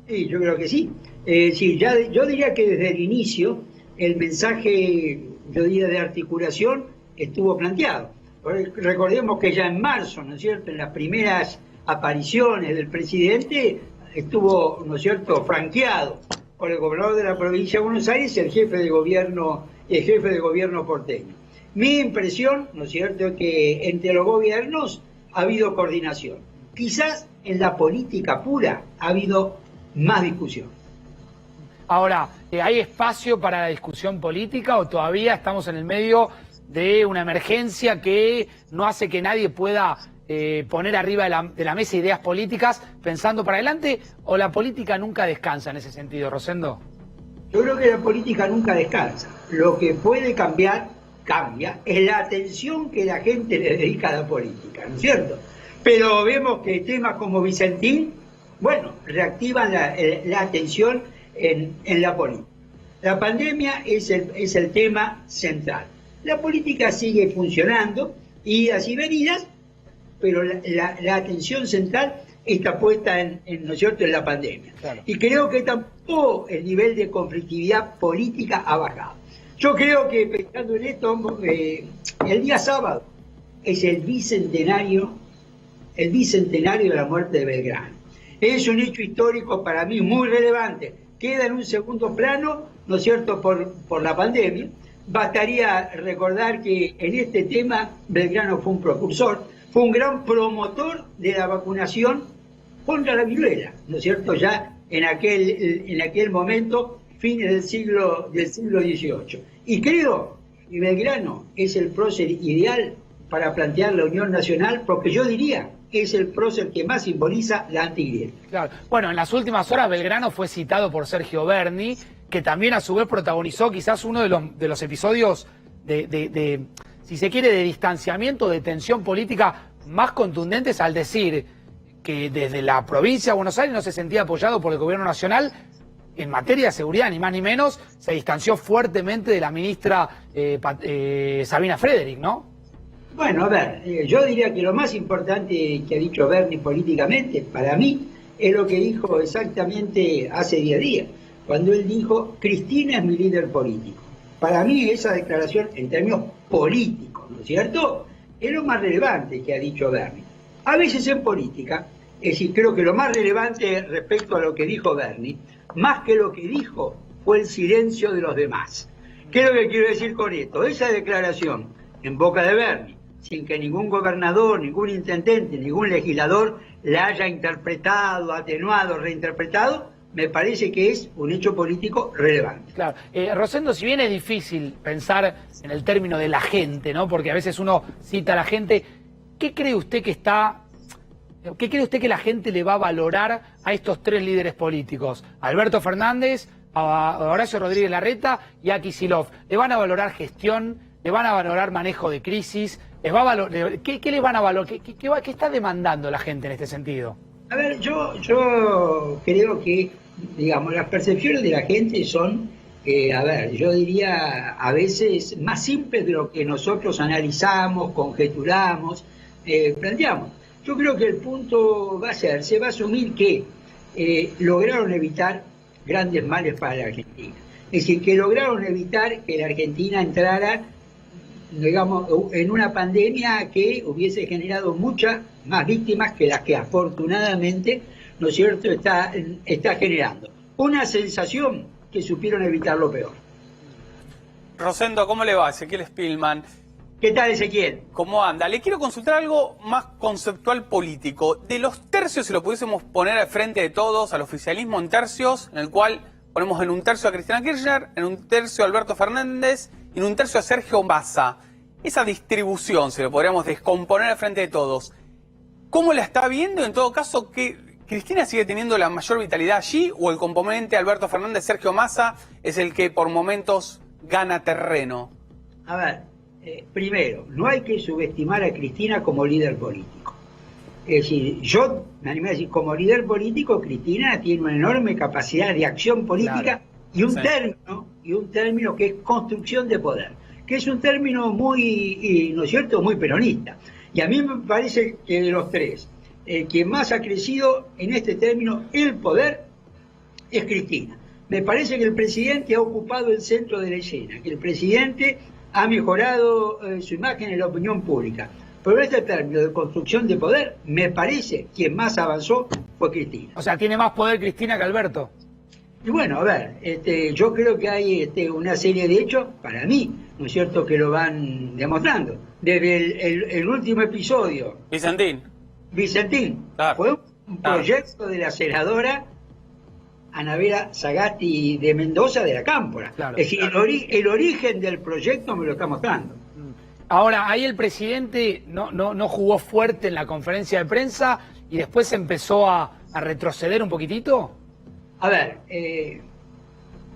Sí, yo creo que sí. Sí, yo diría que desde el inicio el mensaje, yo diría, de articulación estuvo planteado. Recordemos que ya en marzo, ¿no es cierto?, en las primeras apariciones del presidente estuvo, ¿no es cierto?, franqueado por el gobernador de la provincia de Buenos Aires y el jefe de gobierno porteño. Mi impresión, ¿no es cierto?, es que entre los gobiernos ha habido coordinación. Quizás en la política pura ha habido más discusión. Ahora, ¿hay espacio para la discusión política o todavía estamos en el medio de una emergencia que no hace que nadie pueda poner arriba de la mesa ideas políticas pensando para adelante, o la política nunca descansa en ese sentido, Rosendo? Yo creo que la política nunca descansa. Lo que puede cambiar, cambia, es la atención que la gente le dedica a la política, ¿no es cierto? Pero vemos que temas como Vicentín, bueno, reactivan la atención en la política. La pandemia es el tema central. La política sigue funcionando, idas y venidas, pero la atención central está puesta ¿no es cierto?, en la pandemia. Claro. Y creo que tampoco el nivel de conflictividad política ha bajado. Yo creo que, pensando en esto, el día sábado es el bicentenario de la muerte de Belgrano. Es un hecho histórico para mí muy relevante. Queda en un segundo plano, ¿no es cierto?, por la pandemia. Bastaría recordar que en este tema Belgrano fue un precursor, fue un gran promotor de la vacunación contra la viruela, ¿no es cierto?, ya en aquel momento, fines del siglo XVIII. Y creo que Belgrano es el prócer ideal para plantear la unión nacional, porque yo diría que es el prócer que más simboliza la antigrieta. Claro. Bueno, en las últimas horas Belgrano fue citado por Sergio Berni, que también a su vez protagonizó quizás uno de los episodios de, si se quiere, de distanciamiento, de tensión política más contundentes, al decir que desde la provincia de Buenos Aires no se sentía apoyado por el gobierno nacional en materia de seguridad, ni más ni menos. Se distanció fuertemente de la ministra Sabina Frederick, ¿no? Bueno, a ver, yo diría que lo más importante que ha dicho Berni políticamente, para mí, es lo que dijo exactamente hace 10 días, cuando él dijo: Cristina es mi líder político. Para mí esa declaración, en términos políticos, ¿no es cierto?, es lo más relevante que ha dicho Berni. A veces en política, es decir, creo que lo más relevante respecto a lo que dijo Berni, más que lo que dijo, fue el silencio de los demás. ¿Qué es lo que quiero decir con esto? Esa declaración en boca de Berni, sin que ningún gobernador, ningún intendente, ningún legislador la haya interpretado, atenuado, reinterpretado, me parece que es un hecho político relevante. Claro. Rosendo, si bien es difícil pensar en el término de la gente, ¿no?, porque a veces uno cita a la gente, ¿qué cree usted que la gente le va a valorar a estos tres líderes políticos? Alberto Fernández, a Horacio Rodríguez Larreta y a Kicillof. ¿Le van a valorar gestión? ¿Le van a valorar manejo de crisis? ¿Qué les van a valorar? ¿Qué está demandando la gente en este sentido? A ver, yo creo que, digamos, las percepciones de la gente son, yo diría a veces más simples de lo que nosotros analizamos, conjeturamos, planteamos. Yo creo que el punto se va a asumir que lograron evitar grandes males para la Argentina. Es decir, que lograron evitar que la Argentina entrara, digamos, en una pandemia que hubiese generado muchas más víctimas que las que afortunadamente, ¿no es cierto?, está generando. Una sensación que supieron evitar lo peor. Rosendo, ¿cómo le va? Ezequiel Spillman. ¿Qué tal, Ezequiel? ¿Cómo anda? Le quiero consultar algo más conceptual político. De los tercios, si lo pudiésemos poner al frente de todos, al oficialismo en tercios, en el cual ponemos en un tercio a Cristina Kirchner, en un tercio a Alberto Fernández y en un tercio a Sergio Massa. Esa distribución, si lo podríamos descomponer al frente de todos, ¿cómo la está viendo? En todo caso, ¿que Cristina sigue teniendo la mayor vitalidad allí, o el componente Alberto Fernández, Sergio Massa es el que por momentos gana terreno? A ver, primero, no hay que subestimar a Cristina como líder político. Es decir, yo me animé a decir, como líder político, Cristina tiene una enorme capacidad de acción política, claro, y un término que es construcción de poder. que es un término muy, ¿no es cierto?, muy peronista. Y a mí me parece que de los tres, quien más ha crecido en este término, el poder, es Cristina. Me parece que el presidente ha ocupado el centro de la escena, que el presidente ha mejorado su imagen en la opinión pública. Pero en este término de construcción de poder, me parece quien más avanzó fue Cristina. O sea, tiene más poder Cristina que Alberto. Y bueno, a ver, yo creo que hay una serie de hechos, para mí, ¿no es cierto?, que lo van demostrando. Desde el último episodio. Vicentín. Claro. Fue un proyecto de la senadora Anabela Sagasti de Mendoza de la Cámpora. Claro, es decir, el origen del proyecto me lo está mostrando. Ahora, ahí el presidente no jugó fuerte en la conferencia de prensa y después empezó a retroceder un poquitito. A ver,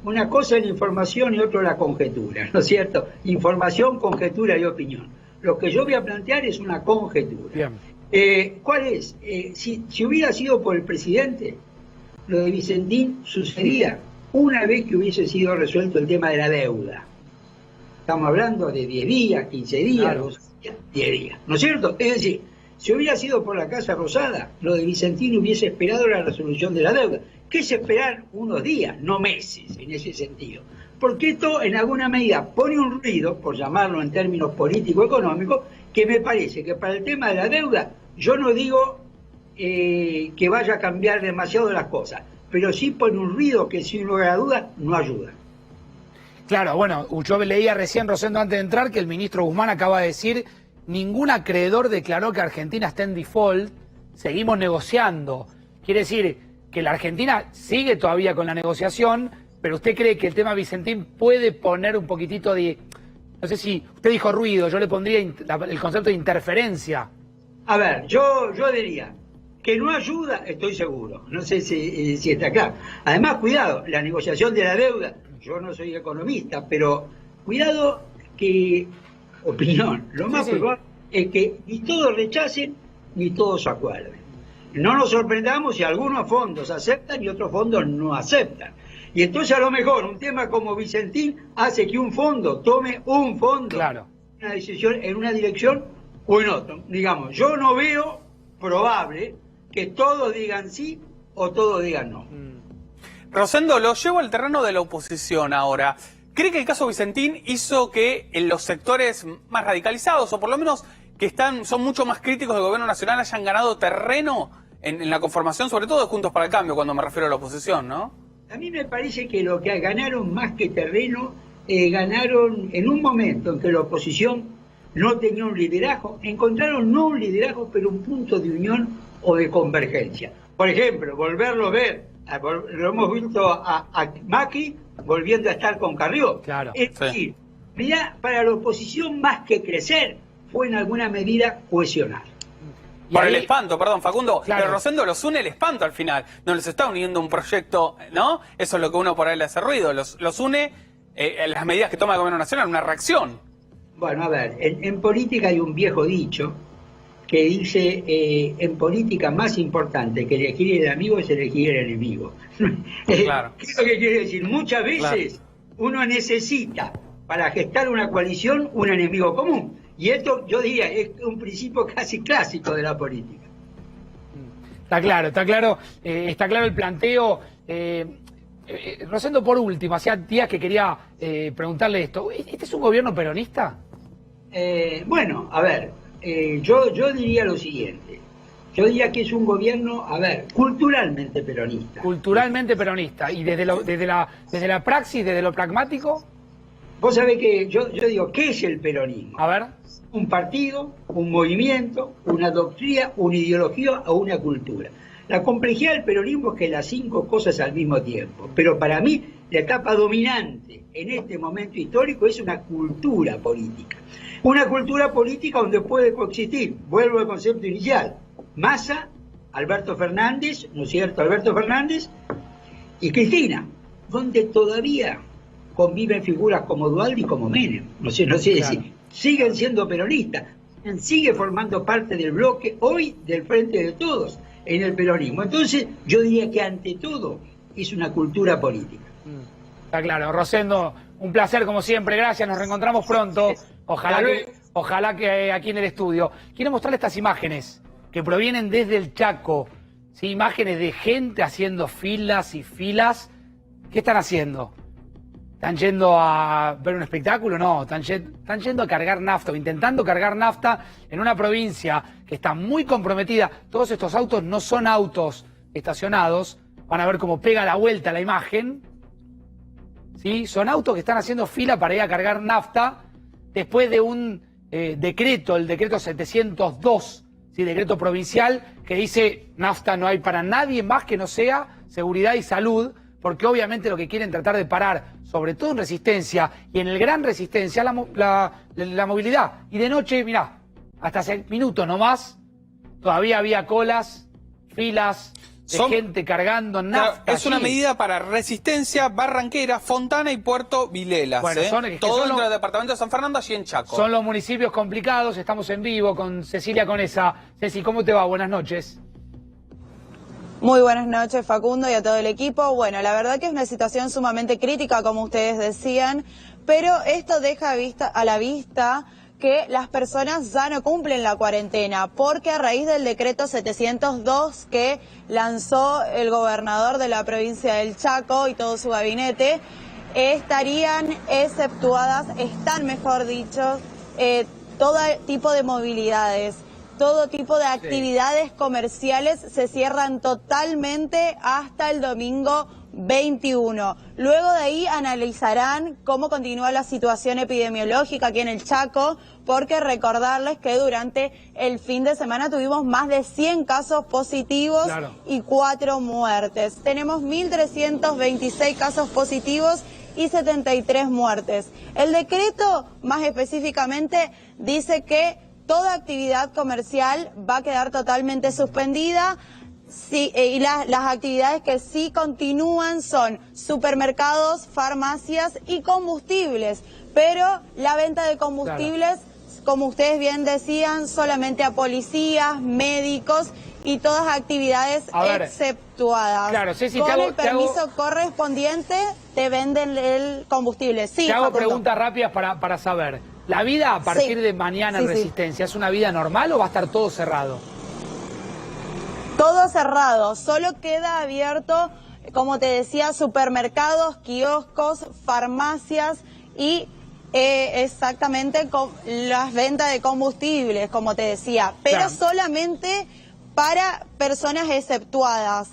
una cosa es la información y otra la conjetura, ¿no es cierto? Información, conjetura y opinión. Lo que yo voy a plantear es una conjetura. Bien. ¿Cuál es? Si hubiera sido por el presidente, lo de Vicentín sucedía una vez que hubiese sido resuelto el tema de la deuda. Estamos hablando de 10 días, 15 días, Claro. 12 días, 10 días, ¿no es cierto? Es decir, si hubiera sido por la Casa Rosada, lo de Vicentín hubiese esperado la resolución de la deuda. ¿Qué es esperar? Unos días, no meses, en ese sentido. Porque esto, en alguna medida, pone un ruido, por llamarlo en términos político-económicos, que me parece que para el tema de la deuda, yo no digo que vaya a cambiar demasiado las cosas, pero sí pone un ruido que, sin lugar a dudas, no ayuda. Claro, bueno, yo leía recién, Rosendo, antes de entrar, que el ministro Guzmán acaba de decir: ningún acreedor declaró que Argentina está en default, seguimos negociando. Quiere decir que la Argentina sigue todavía con la negociación, pero ¿usted cree que el tema Vicentín puede poner un poquitito de, no sé si, usted dijo ruido, yo le pondría el concepto de interferencia? A ver, yo diría que no ayuda, estoy seguro, no sé si está claro. Además, cuidado, la negociación de la deuda, yo no soy economista, pero cuidado que, opinión, lo más probable es que ni todos rechacen ni todos acuerden. No nos sorprendamos si algunos fondos aceptan y otros fondos no aceptan. Y entonces a lo mejor un tema como Vicentín hace que un fondo tome un fondo, Claro, una decisión en una dirección o en otra. Digamos, yo no veo probable que todos digan sí o todos digan no. Rosendo, lo llevo al terreno de la oposición ahora. ¿Cree que el caso Vicentín hizo que en los sectores más radicalizados, o por lo menos que son mucho más críticos del gobierno nacional, hayan ganado terreno en la conformación, sobre todo de Juntos para el Cambio, cuando me refiero a la oposición, ¿no? A mí me parece que lo que ganaron más que terreno, ganaron en un momento en que la oposición no tenía un liderazgo, encontraron no un liderazgo, pero un punto de unión o de convergencia. Por ejemplo, volverlo a ver, lo hemos visto a Macri volviendo a estar con Carrió. Claro. Es decir, mirá, para la oposición más que crecer, fue en alguna medida cohesionar. Por el espanto, perdón, Facundo, Claro. pero Rosendo los une el espanto al final, no les está uniendo un proyecto, ¿no? Eso es lo que uno por ahí le hace ruido, los une las medidas que toma el gobierno nacional, una reacción. Bueno, a ver, en política hay un viejo dicho que dice, en política más importante que elegir el amigo es elegir el enemigo. Claro. ¿Qué es lo que quiere decir? Muchas veces uno necesita, para gestar una coalición, un enemigo común. Y esto, yo diría, es un principio casi clásico de la política. está claro el planteo. Rosendo, por último, hacía días que quería preguntarle esto. ¿Este es un gobierno peronista? Bueno, a ver, yo diría lo siguiente. Yo diría que es un gobierno, a ver, culturalmente peronista. Culturalmente peronista. ¿Y desde la praxis, desde lo pragmático? Vos sabés que yo digo, ¿qué es el peronismo? A ver. Un partido, un movimiento, una doctrina, una ideología o una cultura. La complejidad del peronismo es que las 5 cosas al mismo tiempo. Pero para mí, la etapa dominante en este momento histórico es una cultura política. Una cultura política donde puede coexistir, vuelvo al concepto inicial, Massa, Alberto Fernández, ¿no es cierto? Alberto Fernández y Cristina, donde todavía conviven figuras como Duhalde y como Menem. No sé decir, siguen siendo peronistas, sigue formando parte del bloque hoy del Frente de Todos en el peronismo. Entonces, yo diría que ante todo es una cultura política. Está claro. Rosendo, Un placer como siempre, gracias, nos reencontramos pronto. Ojalá que aquí en el estudio. Quiero mostrarle estas imágenes que provienen desde el Chaco. ¿Sí? Imágenes de gente haciendo filas y filas. ¿Qué están haciendo? ¿Están yendo a ver un espectáculo? No, están yendo a cargar nafta, o intentando cargar nafta en una provincia que está muy comprometida. Todos estos autos no son autos estacionados. Van a ver cómo pega la vuelta la imagen. ¿Sí? Son autos que están haciendo fila para ir a cargar nafta después de un decreto, el decreto 702, ¿sí? Decreto provincial, que dice nafta no hay para nadie más que no sea seguridad y salud, porque obviamente lo que quieren tratar de parar, sobre todo en Resistencia y en el Gran Resistencia, la movilidad. Y de noche, mirá, hasta hace minutos nomás, todavía había colas, filas de gente cargando nafta. Es una allí. medida para Resistencia, Barranquera, Fontana y Puerto Vilelas. Bueno, todo dentro del departamento de San Fernando, allí en Chaco. Son los municipios complicados, estamos en vivo con Cecilia Conesa. Ceci, ¿cómo te va? Buenas noches. Muy buenas noches, Facundo, y a todo el equipo. Bueno, la verdad que es una situación sumamente crítica, como ustedes decían, pero esto deja a la vista que las personas ya no cumplen la cuarentena, porque a raíz del decreto 702 que lanzó el gobernador de la provincia del Chaco y todo su gabinete, están mejor dicho, todo tipo de movilidades. Todo tipo de actividades comerciales se cierran totalmente hasta el domingo 21. Luego de ahí analizarán cómo continúa la situación epidemiológica aquí en el Chaco, porque recordarles que durante el fin de semana tuvimos más de 100 casos positivos y 4 muertes. Tenemos 1.326 casos positivos y 73 muertes. El decreto, más específicamente, dice que toda actividad comercial va a quedar totalmente suspendida. Sí, y las actividades que sí continúan son supermercados, farmacias y combustibles. Pero la venta de combustibles, como ustedes bien decían, solamente a policías, médicos y todas actividades exceptuadas. Claro, Ceci, con el permiso correspondiente te venden el combustible. Sí, te hago Facundo. preguntas rápidas para saber. ¿La vida a partir de mañana en Resistencia es una vida normal o va a estar todo cerrado? Todo cerrado, solo queda abierto, como te decía, supermercados, kioscos, farmacias y exactamente con las ventas de combustibles, como te decía, pero solamente para personas exceptuadas.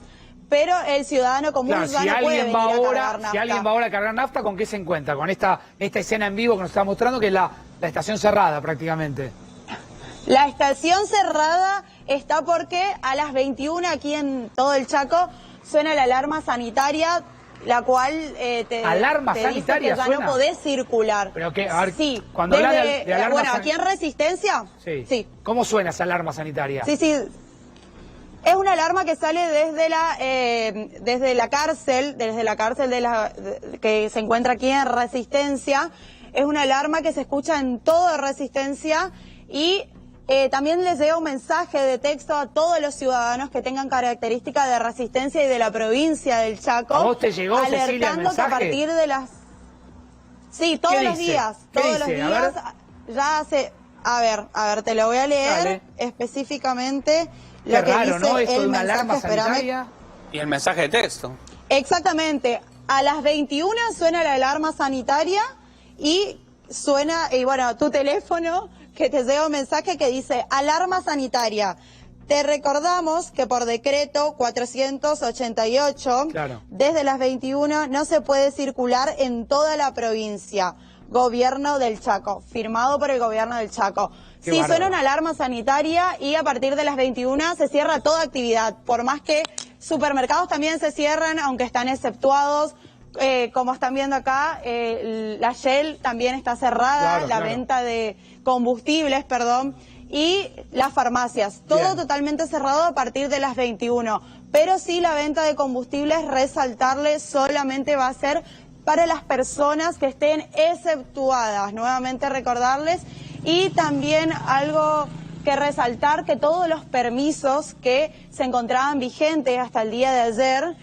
Pero el ciudadano común ya no puede venir a cargar nafta. Si alguien va ahora a cargar nafta, ¿con qué se encuentra? Con esta escena en vivo que nos está mostrando, que es la estación cerrada prácticamente. La estación cerrada está porque a las 21 aquí en todo el Chaco suena la alarma sanitaria, la cual te dice que ya no podés circular. Pero que, a ver, sí, cuando habla de alarma bueno, aquí en Resistencia, sí. ¿Cómo suena esa alarma sanitaria? Sí. Es una alarma que sale desde la cárcel que se encuentra aquí en Resistencia. Es una alarma que se escucha en todo Resistencia y también les llega un mensaje de texto a todos los ciudadanos que tengan características de Resistencia y de la provincia del Chaco. ¿A vos te llegó, Cecilia, el alertando mensaje? que a partir de las... Sí, todos los días. Todos los días ya hace... A ver, te lo voy a leer específicamente. Qué lo que raro, dice ¿no? Esto el de una mensaje, alarma sanitaria. Y el mensaje de texto. Exactamente. A las 21 suena la alarma sanitaria y suena, y bueno, tu teléfono, que te llega un mensaje que dice alarma sanitaria. Te recordamos que por decreto 488, desde las 21 no se puede circular en toda la provincia. Gobierno del Chaco, firmado por el gobierno del Chaco. Sí, suena una alarma sanitaria y a partir de las 21 se cierra toda actividad, por más que supermercados también se cierran, aunque están exceptuados. Como están viendo acá, la Shell también está cerrada, la venta de combustibles, y las farmacias. Todo totalmente cerrado a partir de las 21. Pero sí, la venta de combustibles, resaltarle, solamente va a ser para las personas que estén exceptuadas. Nuevamente recordarles. Y también algo que resaltar, que todos los permisos que se encontraban vigentes hasta el día de ayer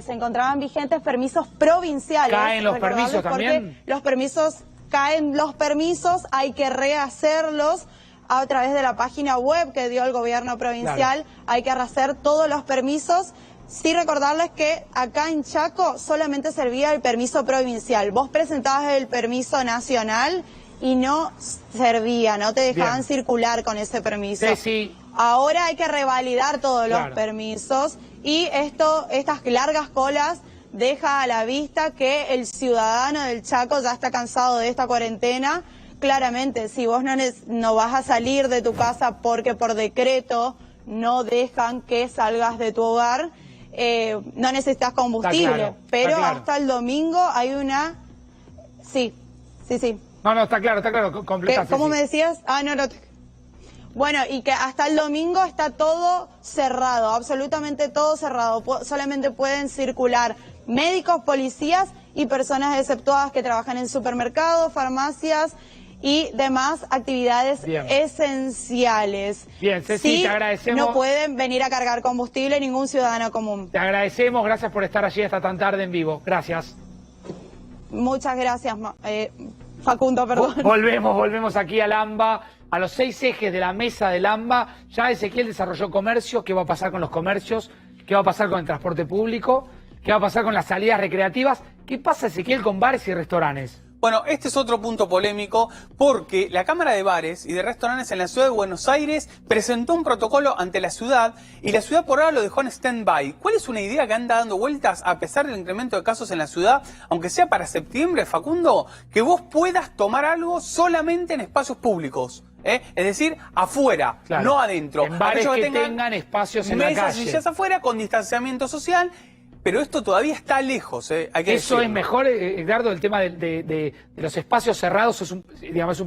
se encontraban vigentes permisos provinciales. ¿Caen los permisos también? Porque los permisos caen, los permisos hay que rehacerlos a través de la página web que dio el gobierno provincial. Claro. Hay que rehacer todos los permisos. Sí, recordarles que acá en Chaco solamente servía el permiso provincial. Vos presentabas el permiso nacional y no servía, no te dejaban circular con ese permiso. Sí. Ahora hay que revalidar todos los permisos y estas largas colas deja a la vista que el ciudadano del Chaco ya está cansado de esta cuarentena. Claramente, si vos no vas a salir de tu casa porque por decreto no dejan que salgas de tu hogar, no necesitas combustible, pero hasta el domingo hay una... Sí. No, está claro, completaste. ¿Cómo me decías? Bueno, y que hasta el domingo está todo cerrado, absolutamente todo cerrado. Solamente pueden circular médicos, policías y personas exceptuadas que trabajan en supermercados, farmacias y demás actividades esenciales. Bien, Ceci, te agradecemos. No pueden venir a cargar combustible ningún ciudadano común. Te agradecemos, gracias por estar allí hasta tan tarde en vivo. Gracias. Muchas gracias, Facundo, perdón. Volvemos aquí al AMBA, a los 6 ejes de la mesa del AMBA. Ya Ezequiel desarrolló comercio. ¿Qué va a pasar con los comercios? ¿Qué va a pasar con el transporte público? ¿Qué va a pasar con las salidas recreativas? ¿Qué pasa, Ezequiel, con bares y restaurantes? Bueno, este es otro punto polémico porque la Cámara de Bares y de Restaurantes en la Ciudad de Buenos Aires presentó un protocolo ante la ciudad y la ciudad por ahora lo dejó en stand-by. ¿Cuál es una idea que anda dando vueltas a pesar del incremento de casos en la ciudad, aunque sea para septiembre, Facundo? Que vos puedas tomar algo solamente en espacios públicos. Es decir, afuera, no adentro. En bares que tengan espacios en la calle. Mesas y sillas afuera con distanciamiento social. Pero esto todavía está lejos, hay que Eso decirlo. es mejor, Edgardo, el tema de los espacios cerrados es un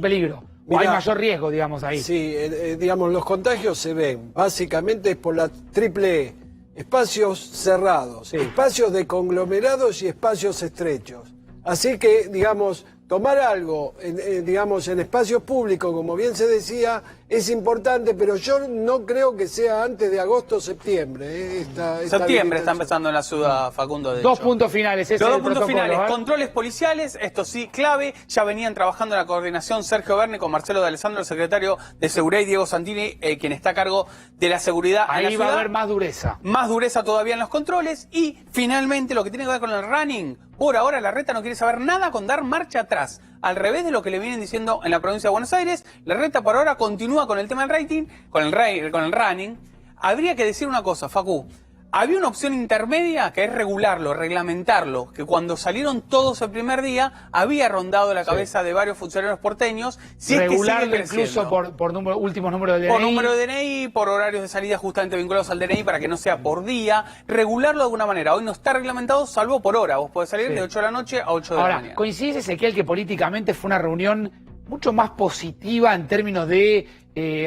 peligro. O hay mayor riesgo, digamos, ahí. Sí, digamos, los contagios se ven. Básicamente es por la triple E. Espacios cerrados, espacios de conglomerados y espacios estrechos. Así que, digamos, tomar algo, digamos, en espacios públicos, como bien se decía, es importante, pero yo no creo que sea antes de agosto o septiembre. Septiembre está empezando en la ciudad, Facundo. Dos puntos finales. Los 2 puntos finales. Controles policiales, esto sí, clave. Ya venían trabajando en la coordinación Sergio Berni con Marcelo de Alessandro, el secretario de Seguridad, y Diego Santini, quien está a cargo de la seguridad en la ciudad. Ahí va a haber más dureza. Más dureza todavía en los controles. Y finalmente lo que tiene que ver con el running. Por ahora Larreta no quiere saber nada con dar marcha atrás. Al revés de lo que le vienen diciendo en la provincia de Buenos Aires, Larreta por ahora continúa con el tema del rating, con el running. Habría que decir una cosa, Facu. Había una opción intermedia que es regularlo, reglamentarlo, que cuando salieron todos el primer día había rondado la cabeza de varios funcionarios porteños. Si regularlo es que incluso por últimos números del DNI. Por número de DNI, por horarios de salida justamente vinculados al DNI para que no sea por día. Regularlo de alguna manera. Hoy no está reglamentado salvo por hora. Vos podés salir de 8 de la noche a 8 de la mañana. ¿Coincides, Ezequiel, que políticamente fue una reunión mucho más positiva en términos de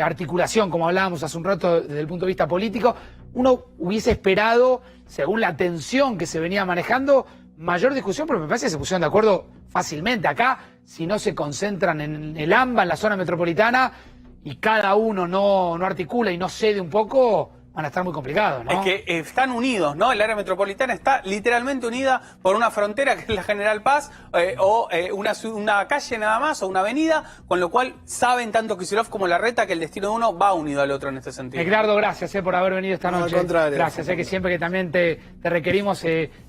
articulación, como hablábamos hace un rato desde el punto de vista político? Uno hubiese esperado, según la tensión que se venía manejando, mayor discusión, pero me parece que se pusieron de acuerdo fácilmente. Acá, si no se concentran en el AMBA, en la zona metropolitana, y cada uno no articula y no cede un poco, van a estar muy complicados, ¿no? Es que están unidos, ¿no? El área metropolitana está literalmente unida por una frontera que es la General Paz, una calle nada más, o una avenida, con lo cual saben tanto Kicillof como Larreta que el destino de uno va unido al otro en este sentido. Edgardo, gracias por haber venido esta noche. Al contrario. Gracias, que siempre que también te requerimos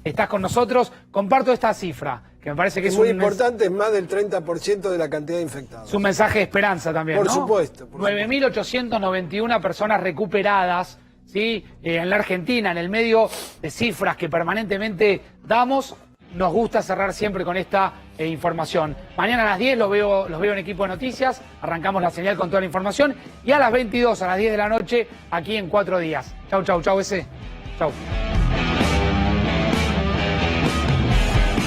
estás con nosotros. Comparto esta cifra, que me parece que es muy importante, es más del 30% de la cantidad de infectados. Es un mensaje de esperanza también, Por ¿no? supuesto. 9.891 personas recuperadas, ¿sí? En la Argentina, en el medio de cifras que permanentemente damos, nos gusta cerrar siempre con esta información. Mañana a las 10 los veo en Equipo de Noticias, arrancamos la señal con toda la información, y a las 22, a las 10 de la noche, aquí en 4 días. Chau, ese. Chau.